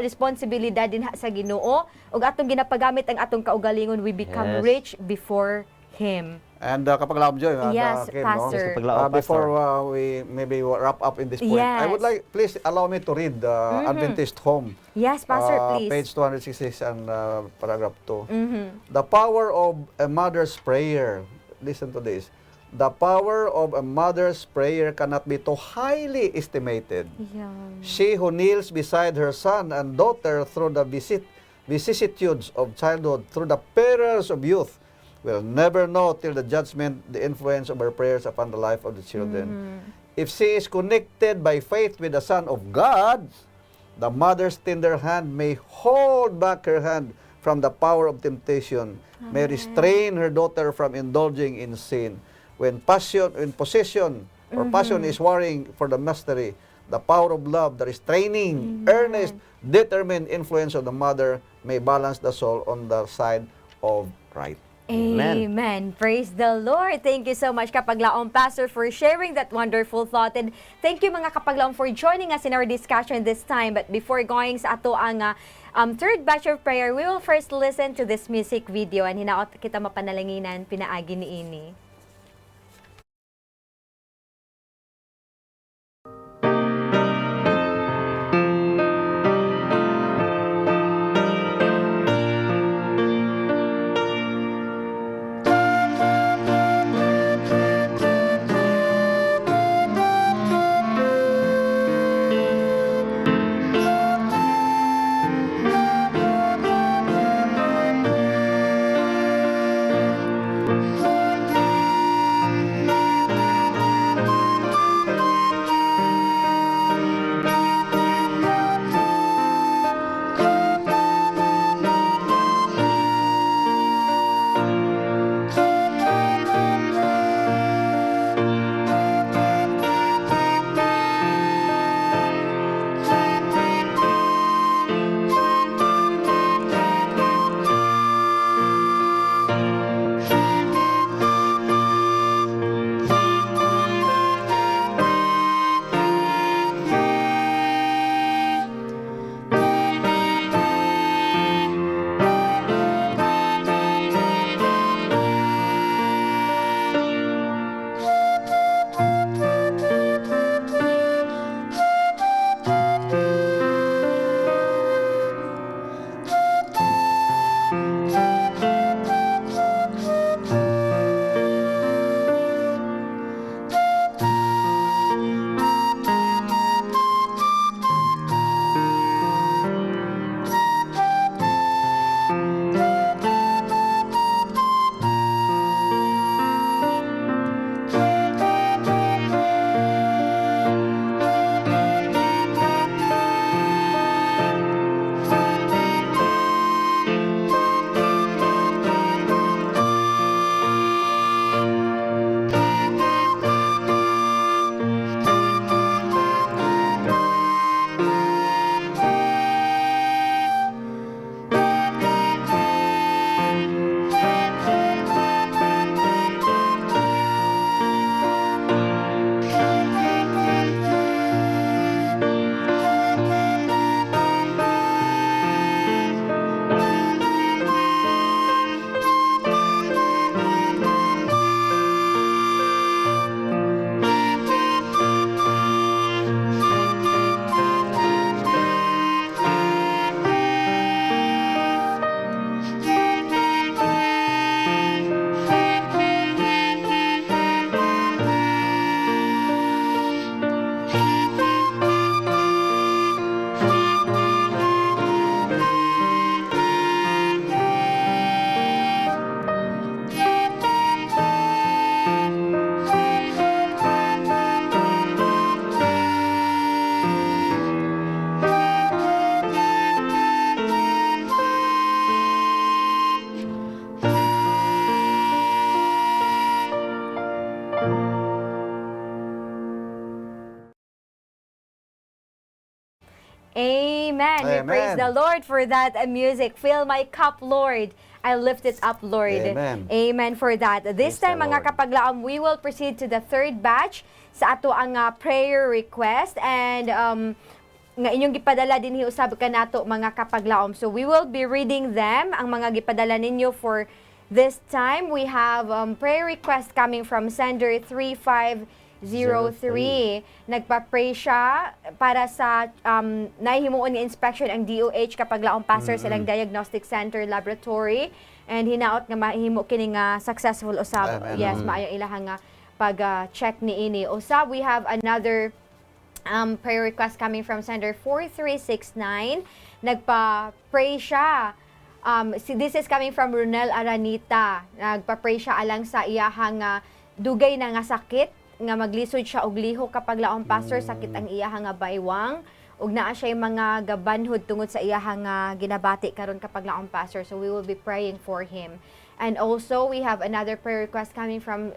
responsibilidad dinha sa Ginoo ug atong ginapagamit ang atong kaugalingon, we become Yes. rich before Him. And kapag Love Joy, Yes, Kim, Pastor. Kapag laom, before pastor. we maybe wrap up in this point, I would Yes. like, please allow me to read Adventist Home. Yes, Pastor, please. Page 266 and paragraph 2. Mhm. The power of a mother's prayer. Listen to this. The power of a mother's prayer cannot be too highly estimated. Yeah. She who kneels beside her son and daughter through the vicissitudes of childhood, through the perils of youth, will never know till the judgment the influence of her prayers upon the life of the children. If she is connected by faith with the Son of God, the mother's tender hand may hold back her hand from the power of temptation, may restrain her daughter from indulging in sin. When possession or passion is warring for the mastery, the power of love, the restraining, earnest, determined influence of the mother may balance the soul on the side of right. Amen. Amen. Praise the Lord. Thank you so much, Kapaglaom Pastor, for sharing that wonderful thought. And thank you, mga Kapaglaom, for joining us in our discussion this time. But before going sa ato ang third batch of prayer, we will first listen to this music video and hinaot kita mapanalanginan pinaagi ni ini. Amen. We praise Amen. the Lord for that music. Fill my cup, Lord. I lift it up, Lord. Amen. Amen for that. This Praise time, the mga Lord. kapaglaom, we will proceed to the third batch sa ato ang prayer request. And nga inyong gipadala din usab ka nato mga kapaglaom. So we will be reading them, ang mga gipadala ninyo for this time. We have prayer request coming from sender 3503. Nagpa-pray siya para sa nahihimuon nga inspection ang DOH kapag laong pastor silang Diagnostic Center Laboratory, and hinaot nga mahimo kini nga successful usab. Amen. Yes, maayo ilahang nga pag-check ni ini. Usab, we have another prayer request coming from sender 4369. Nagpa-pray siya. This is coming from Ronel Aranita. Nagpa-pray siya alang sa iyahang dugay na nga sakit, nga maglisod siya og liho kapag laong pastor, sakit ang iyahang nga baywang, ug naa siya mga gabanhod tungod sa iyahang ginabati karon kapag laong pastor. So we will be praying for him. And also we have another prayer request coming from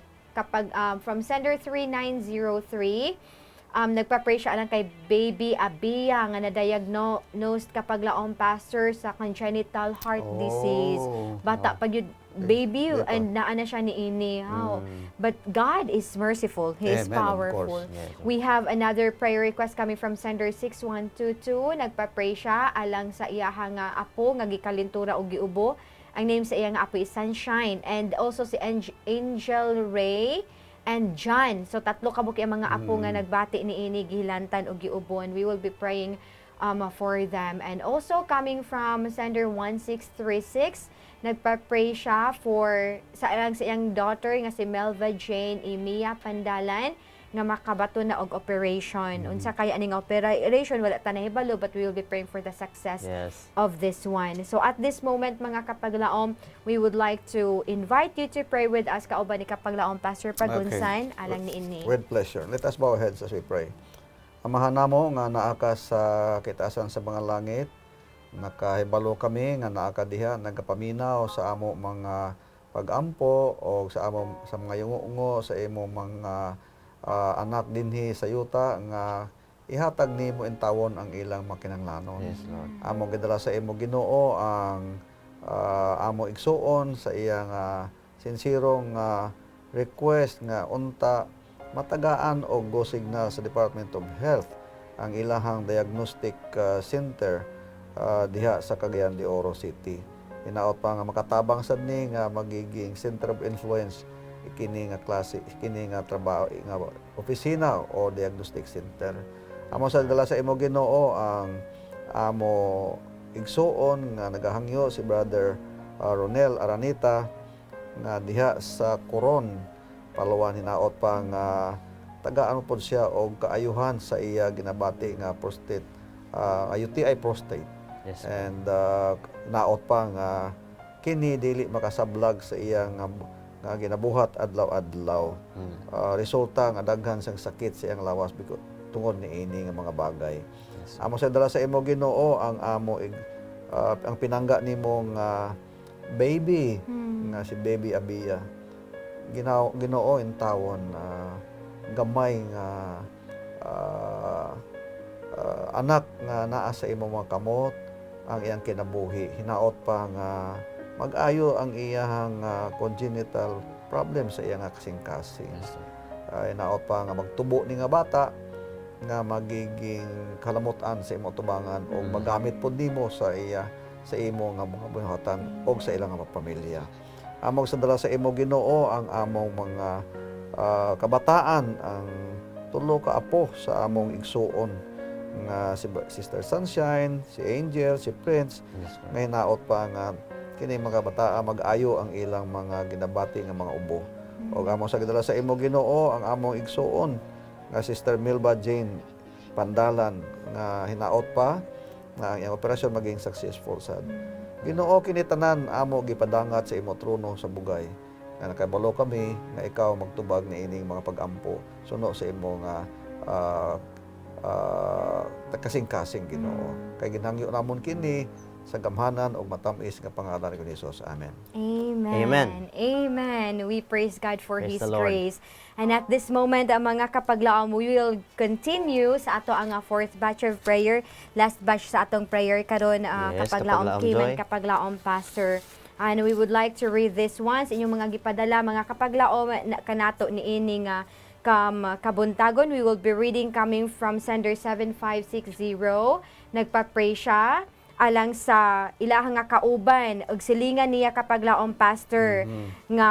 from sender 3903. nagpa-pray siya alang kay baby Abia nga na-diagnosed kapag laom pastor sa congenital heart disease. Bata pag yun, baby Dito. and naa na siya ni ini. But God is merciful. He is Amen, of powerful. course. Yes. We have another prayer request coming from sender 6122. Nagpa-pray siya alang sa iyaha nga apo nga gikalintura og giubo. Ang name sa iya nga apo is Sunshine, and also si Angel Ray and John. So tatlo ka buki ang mga apo nga nagbati ni ini gihilantan og giubo, and we will be praying for them. And also coming from sender 1636, nagpa-pray siya for sa iyang daughter nga si Melva Jane Emia Pandalan nga makabato na og operation. Unsa kaya aning operation wala ta nahibalo, but we will be praying for the success Yes. of this one. So at this moment mga kapaglaom, we would like to invite you to pray with us kauban ni kapaglaom Pastor Pagunsan alang ni ini. With pleasure. Let us bow our heads as we pray. Amahan namo nga naa ka sa kitaasan sa mga langit, nakahibalo kami nga naa ka diha nagapaminaw sa amo mga pagampo o sa mga yungo sa imo mga anak dinhi sa yuta nga ihatag nimo intawon ang ilang makinanglanon. Yes, Lord. Amo gidala sa imo Ginoo ang amo igsuon sa iyang sinsirong request nga unta matagaan og go signal sa Department of Health ang ilahang diagnostic center diha sa Cagayan de Oro City. Hinaot pa nga makatabang sad ni nga magiging center of influence kini nga klase, kini nga trabaho nga opisina o diagnostic center. Amo sa dala sa imo Ginoo ang amo igsuon nga nagahangyo si Brother Ronel Aranita nga diha sa Coron, Palawan. Hinaot pa nga tagaan po siya og kaayuhan sa iya ginabati nga prostate UTI prostate. Yes. And naot pa nga kini dili makasablag sa iya nga ginabuhat adlaw-adlaw. Resulta nga daghan sang sakit sa iyang lawas tungod ni ini nga mga bagay. Yes. Amo sa dala sa imo Ginoo ang ang pinangga nimong baby nga si baby Abia. Ginoo in tawon gamay nga anak nga naa sa imo mga kamot ang iyang kinabuhi. Hinaot pa nga mag-ayo ang iyang congenital problem sa iyang kasing-kasing. Yes, Lord. Hinaot pa nga magtubo ni nga bata nga magiging kalamutan sa imo tubangan o magamit pod nimo sa imo nga mga buhatan o sa ilang mga pamilya. Among sa dala sa imo Ginoo ang among mga kabataan, ang tulo ka apo sa among igsuon nga si Sister Sunshine, si Angel, si Prince. Yes, Lord. May naot pa nga kini mga bataa mag-ayo ang ilang mga ginabati nga mga ubo. O among sa gidala sa imo Ginoo ang among igsuon nga Sister Milba Jane Pandalan nga hinaot pa nga ang iyang operasyon maging successful sad. Ginoo kini tanan amo gipadangat sa imo trono sa bugay. Nga nakabalo kami nga ikaw magtubag ni ining mga pag-ampo suno sa imo nga kasing-kasing Ginoo. Kay ginhangyo namon kini sa gamhanan o matamis nga pangalan ni Jesus. Amen. Amen. Amen. Amen. We praise God for Praise His the Lord. grace. And at this moment, ang mga kapaglaom, we will continue sa ato ang fourth batch of prayer. Last batch sa atong prayer karon Yes, kapaglaom Kapaglaom Kiman, Joy. kapaglaom Pastor. And we would like to read this once. Inyong mga gipadala, mga kapaglaom kanato ni ini nga kabuntagon. We will be reading coming from sender 7560. Nagpa-pray siya alang sa ilahang nga kauban ug silingan niya kapaglaom Pastor nga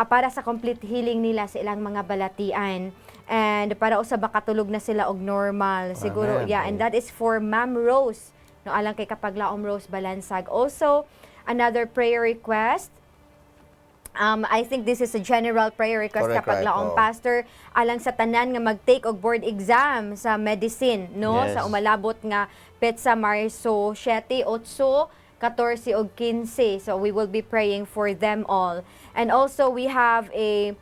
para sa complete healing nila sa ilang mga balatian, and para usab makatulog na sila og normal siguro. Amen. Yeah, and that is for Ma'am Rose no alang kay kapaglaom Rose Balansag. Also another prayer request, I think this is a general prayer request Correct, kapag right. laong Oo. pastor alang sa tanan nga mag-take og board exam sa medicine no Yes. sa umalabot nga petsa Marso 7, 8, 14 ug 15. So we will be praying for them all. And also we have a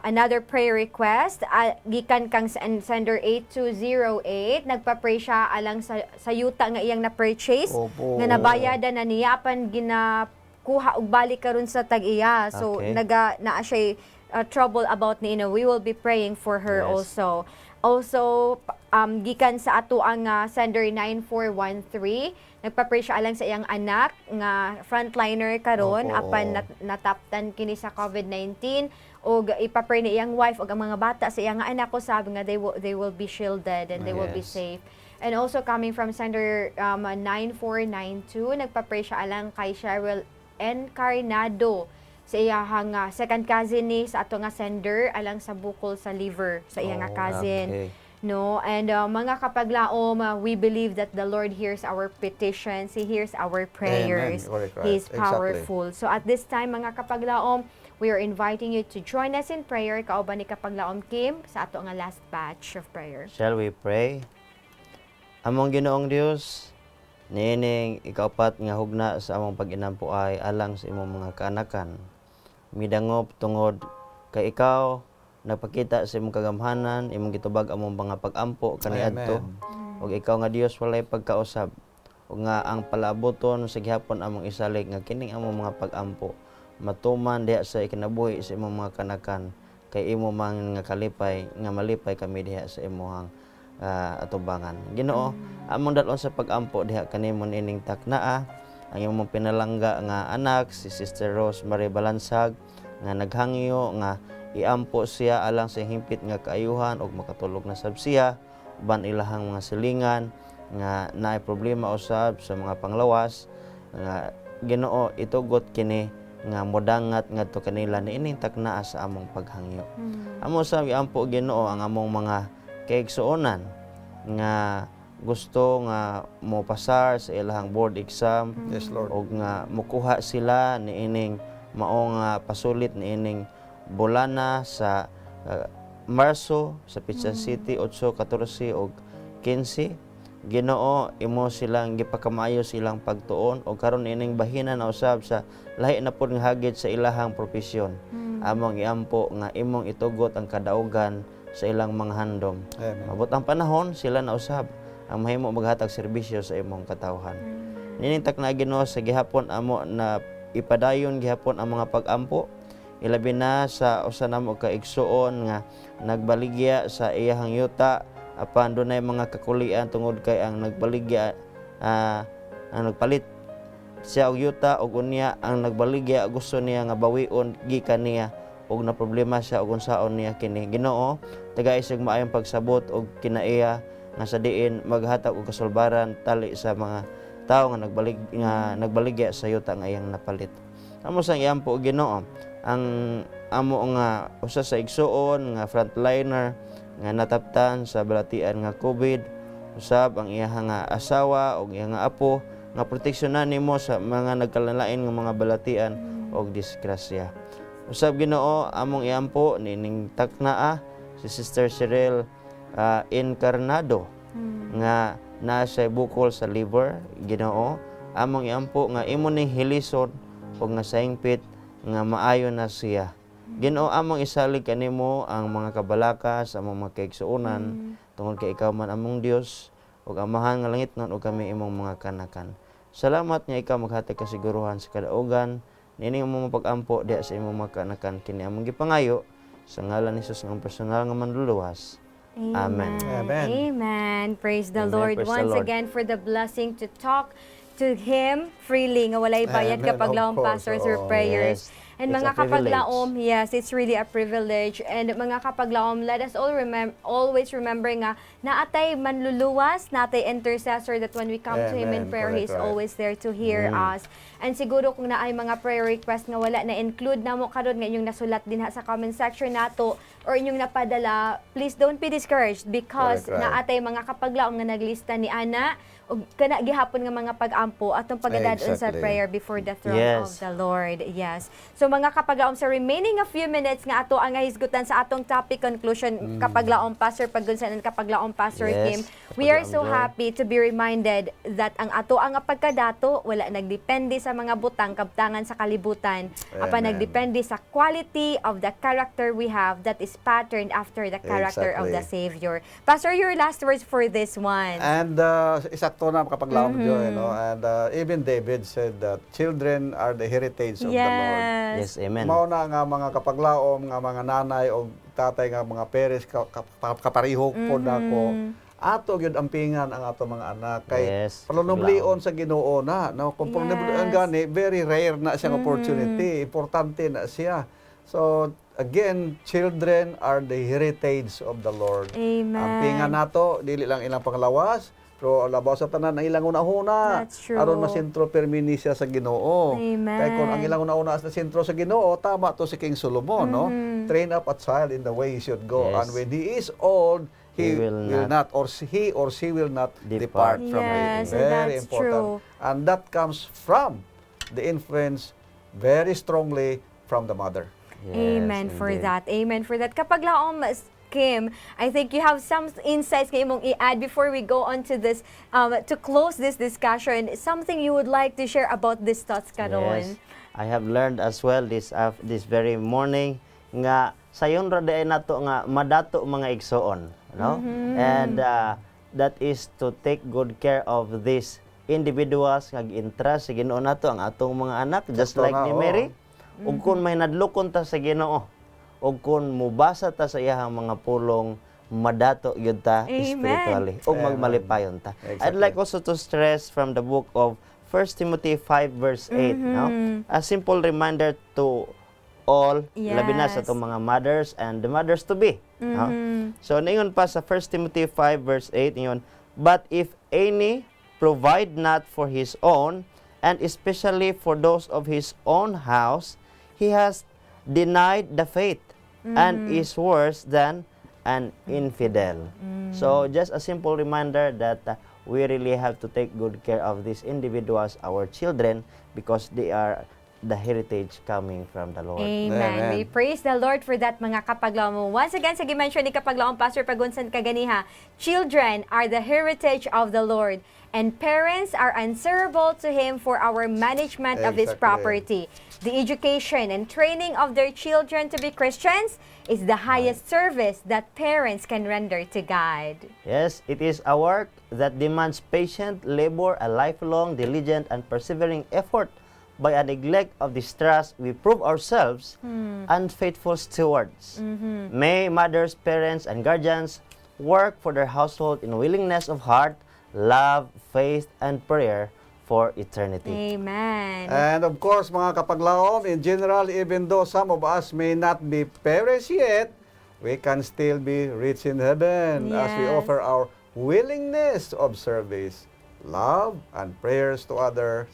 another prayer request gikan kang sender 8208. Nagpa-pray siya alang sa yuta nga iyang na-purchase Opo. nga nabayadan na niya apan kuha og balik karon sa tag-iya. So Okay. naa siya trouble about ni we will be praying for her Yes. also. Also, gikan sa ato ang sender 9413, nagpa-pray siya alang sa iyang anak nga frontliner karon Opo, apan oo. nataptan kini sa COVID-19 ug ipa-pray ni iyang wife ug ang mga bata sa iyang anak ko sabi nga they will be shielded and they will be Yes. safe. And also coming from sender 9492, nagpa-pray siya alang kay Cheryl Encarnado sa iyang second cousin ni sa ato nga sender alang sa bukol sa liver sa iyang nga Oh, cousin. okay. No, and mga kapaglaom, we believe that the Lord hears our petitions, He hears our prayers. Correct, right. He is Exactly. powerful. So at this time, mga kapaglaom, we are inviting you to join us in prayer. Kauban ni Kapaglaom Kim sa ato nga last batch of prayer. Shall we pray? Among Ginoong Dios, niining ikaapat nga hugna sa among pag-inampo ay alang sa imong mga kaanakan. Midangop tungod kay ikaw nagpakita sa imong kagamhanan, imong gitubag among mga pag-ampo kaniadto. Ug ikaw nga Dios walay pagkausab. Ug nga ang palaaboton sa gihapon among isalig nga kining among mga pag-ampo matuman diha sa ikinabuhi sa imong mga kanakan kay imo man nga kalipay nga malipay kami diha sa imong atubangan. Ginoo, among dalon sa pag-ampo diha kanimo nining taknaa ang imong pinalangga nga anak si Sister Rose Marie Balansag nga naghangyo nga iampo siya alang sa himpit nga kaayuhan ug makatulog na sab siya uban ilahang mga silingan nga naay problema usab sa mga panglawas nga Ginoo itugot kini nga modangat ngadto kanila niining taknaa sa among paghangyo. Amo sa iampo Ginoo ang among mga kaigsuonan nga gusto nga mo pasar sa ilahang board exam Yes, Lord. og nga mukuha sila niining mao nga pasulit niining bulana sa Marso sa Pizza City 8, 14 ug 15. Ginoo imo silang gipakamayo silang pagtuon ug karon ining bahina na usab sa lahi na pud nga hagit sa ilahang propesyon. Among iampo nga imong itugot ang kadaugan sa ilang mga handom. Amen. Mabot ang panahon sila na usab ang mahimo maghatag serbisyo sa imong katawhan. Nining takna Ginoo sa gihapon amo na ipadayon gihapon ang mga pag-ampo ilabi na sa usa namo ka igsuon nga nagbaligya sa iyahang yuta apan dunay mga kakulian tungod kay ang nagbaligya ang nagpalit siya og yuta ug unya ang nagbaligya gusto niya nga bawion gikan niya ug na problema siya ug unsaon niya kini. Ginoo tagay sig maayong pagsabot og kinaiya nga sa diin maghatag og kasulbaran tali sa mga tao nga nagbaligya sa yuta nga iyang napalit. Amo sang iampo Ginoo ang amo nga usa sa igsuon nga frontliner nga nataptan sa balatian nga COVID usab ang iyang nga asawa ug iyang nga apo nga proteksyonan nimo sa mga nagkalalain nga mga balatian og disgrasya. Usab Ginoo among iampo nining taknaa si Sister Cheryl Encarnado nga naa siya bukol sa liver. Ginoo among iampo nga imo ning hilison ug nga saingpit nga maayo na siya. Ginoo among isalig kanimo ang mga kabalakas among mga kaigsuonan tungod kay ikaw man among Dios ug amahan nga langitnon ug kami imong mga kanakan. Salamat nga ikaw maghatag kasiguruhan sa kadaugan nining imong pag-ampo diha sa imong mga kanakan kini among gipangayo sa ngalan ni Jesus nga personal nga manluluwas. Amen. Amen. Amen. Praise the Amen. Lord. Praise the Once Lord. again for the blessing to talk to Him freely nga walay bayad Amen. kapag Of laong course, pastors or oo. prayers. Yes. And It's mga a privilege. kapaglaom, yes, it's really a privilege. And mga kapaglaom, let us always remember nga naatay manluluwas, natay intercessor that when we come to Him in Amen. prayer, He is Correct, right. always there to hear us. And siguro kung naay mga prayer request nga wala na-include na mo karon nga inyong nasulat din ha sa comment section nato or inyong napadala, please don't be discouraged because Correct, right. naatay mga kapaglaom nga naglista ni Ana ug kana gihapon nga mga pag-ampo atong pagdadon sa Exactly. prayer before the throne of Yes. the Lord. Yes. So mga kapaglaom sa remaining a few minutes nga ato ang hisgutan sa atong topic conclusion kapaglaom Pastor Pagunsan and kapaglaom Pastor Yes, Kim. We are so Kapaglaom Joy. happy to be reminded that ang ato ang pagkadato wala nagdepende sa mga butang kabtangan sa kalibutan. Apan Amen. nagdepende sa quality of the character we have that is patterned after the character of the Savior. Pastor, your last words for this one. And isakto na kapag Joy, no? And even David said that children are the heritage of the Lord. Yes. Yes, amen. Mao na nga mga kapaglaom, nga mga nanay o tatay nga mga parents kaparihok po nako. Ato gyud ampingan ang ato mga anak kay Yes, palunublion sa Ginoo na. No, kung Yes. gani very rare na siyang opportunity, importante na siya. So again, children are the heritage of the Lord. Amen. Ampingan nato dili lang ilang panglawas, pero labaw sa tanan ang ilang una-una. That's true. Aron masentro permini siya sa Ginoo. Amen. Kay kung ang ilang una-una sa sentro sa Ginoo, tama to si King Solomon, no? Train up a child in the way he should go, Yes. and when he is old, he will will not, or he or she will not depart from Yes, it. Very that's important. true. And that comes from the influence very strongly from the mother. Yes, Amen for indeed. that. Amen for that. Kapag laom, Kim, I think you have some insights kayo mong i-add before we go on to this, to close this discussion. Something you would like to share about these thoughts karon? Yes. I have learned as well this very morning nga sayon ra day nato nga madato mga igsoon, no? And that is to take good care of these individuals nga gi-entrust sa Ginoo nato ang atong mga anak, just Sakto like nga, ni oo. Mary. Ug kun may nadlukon ta sa Ginoo, ug kun mubasa ta sa iyang mga pulong, madato gyud ta Amen. spiritually ug Amen. magmalipayon ta. I'd Exactly. like also to stress from the book of 1 Timothy 5 verse 8, no? A simple reminder to all, labi na sa Yes. itong mga mothers and the mothers to be. No? So, ningon pa sa 1 Timothy 5 verse 8, ningon, but if any provide not for his own, and especially for those of his own house, he has denied the faith and is worse than an infidel. So, just a simple reminder that we really have to take good care of these individuals, our children, because they are the heritage coming from the Lord. Amen. Amen. We praise the Lord for that, mga kapaglaom. Once again, sa gimension ni kapaglaom Pastor Pagunsan kaganiha, children are the heritage of the Lord, and parents are answerable to Him for our management of His Exactly. property. The education and training of their children to be Christians is the highest service that parents can render to God. Yes, it is a work that demands patient labor, a lifelong, diligent, and persevering effort. By a neglect of this trust, we prove ourselves unfaithful stewards. May mothers, parents, and guardians work for their household in willingness of heart, love, faith, and prayer for eternity. Amen. And of course, mga kapaglaom, in general, even though some of us may not be parents yet, we can still be rich in heaven as we Yes. offer our willingness of service, love, and prayers to others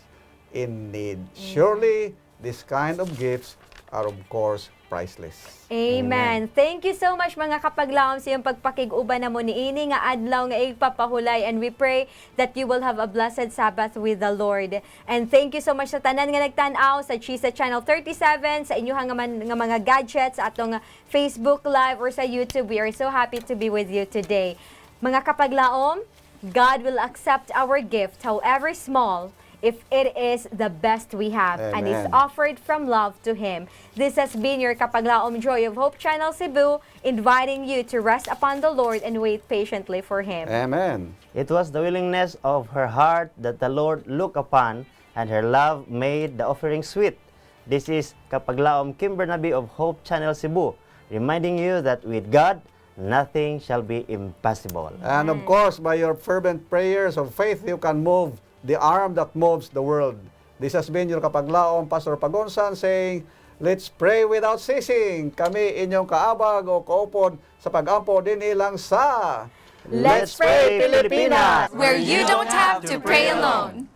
in need. Surely, this kind of gifts are of course priceless. Amen. Thank you so much, mga kapaglaom, sa iyong pagpakig-uban na mo ni ini nga adlaw nga ipapahulay, and we pray that you will have a blessed Sabbath with the Lord. And thank you so much sa tanan nga nagtan-aw sa Chisa Channel 37, sa inyong nga mga gadgets, sa atong Facebook Live or sa YouTube. We are so happy to be with you today. Mga kapaglaom, God will accept our gift, however small, if it is the best we have and is Amen. offered from love to Him. This has been your Kapaglaom Joy of Hope Channel Cebu, inviting you to rest upon the Lord and wait patiently for Him. Amen. It was the willingness of her heart that the Lord looked upon, and her love made the offering sweet. This is Kapaglaom Kim Bernabe of Hope Channel Cebu, reminding you that with God, nothing shall be impossible. And of course, by your fervent prayers of faith, you can move the arm that moves the world. This has been your kapaglaom, Pastor Pagonsan, saying, let's pray without ceasing. Kami inyong kaabag o kaupod sa pag-ampo din ilang sa Let's Pray Pilipinas! where you don't have to pray alone.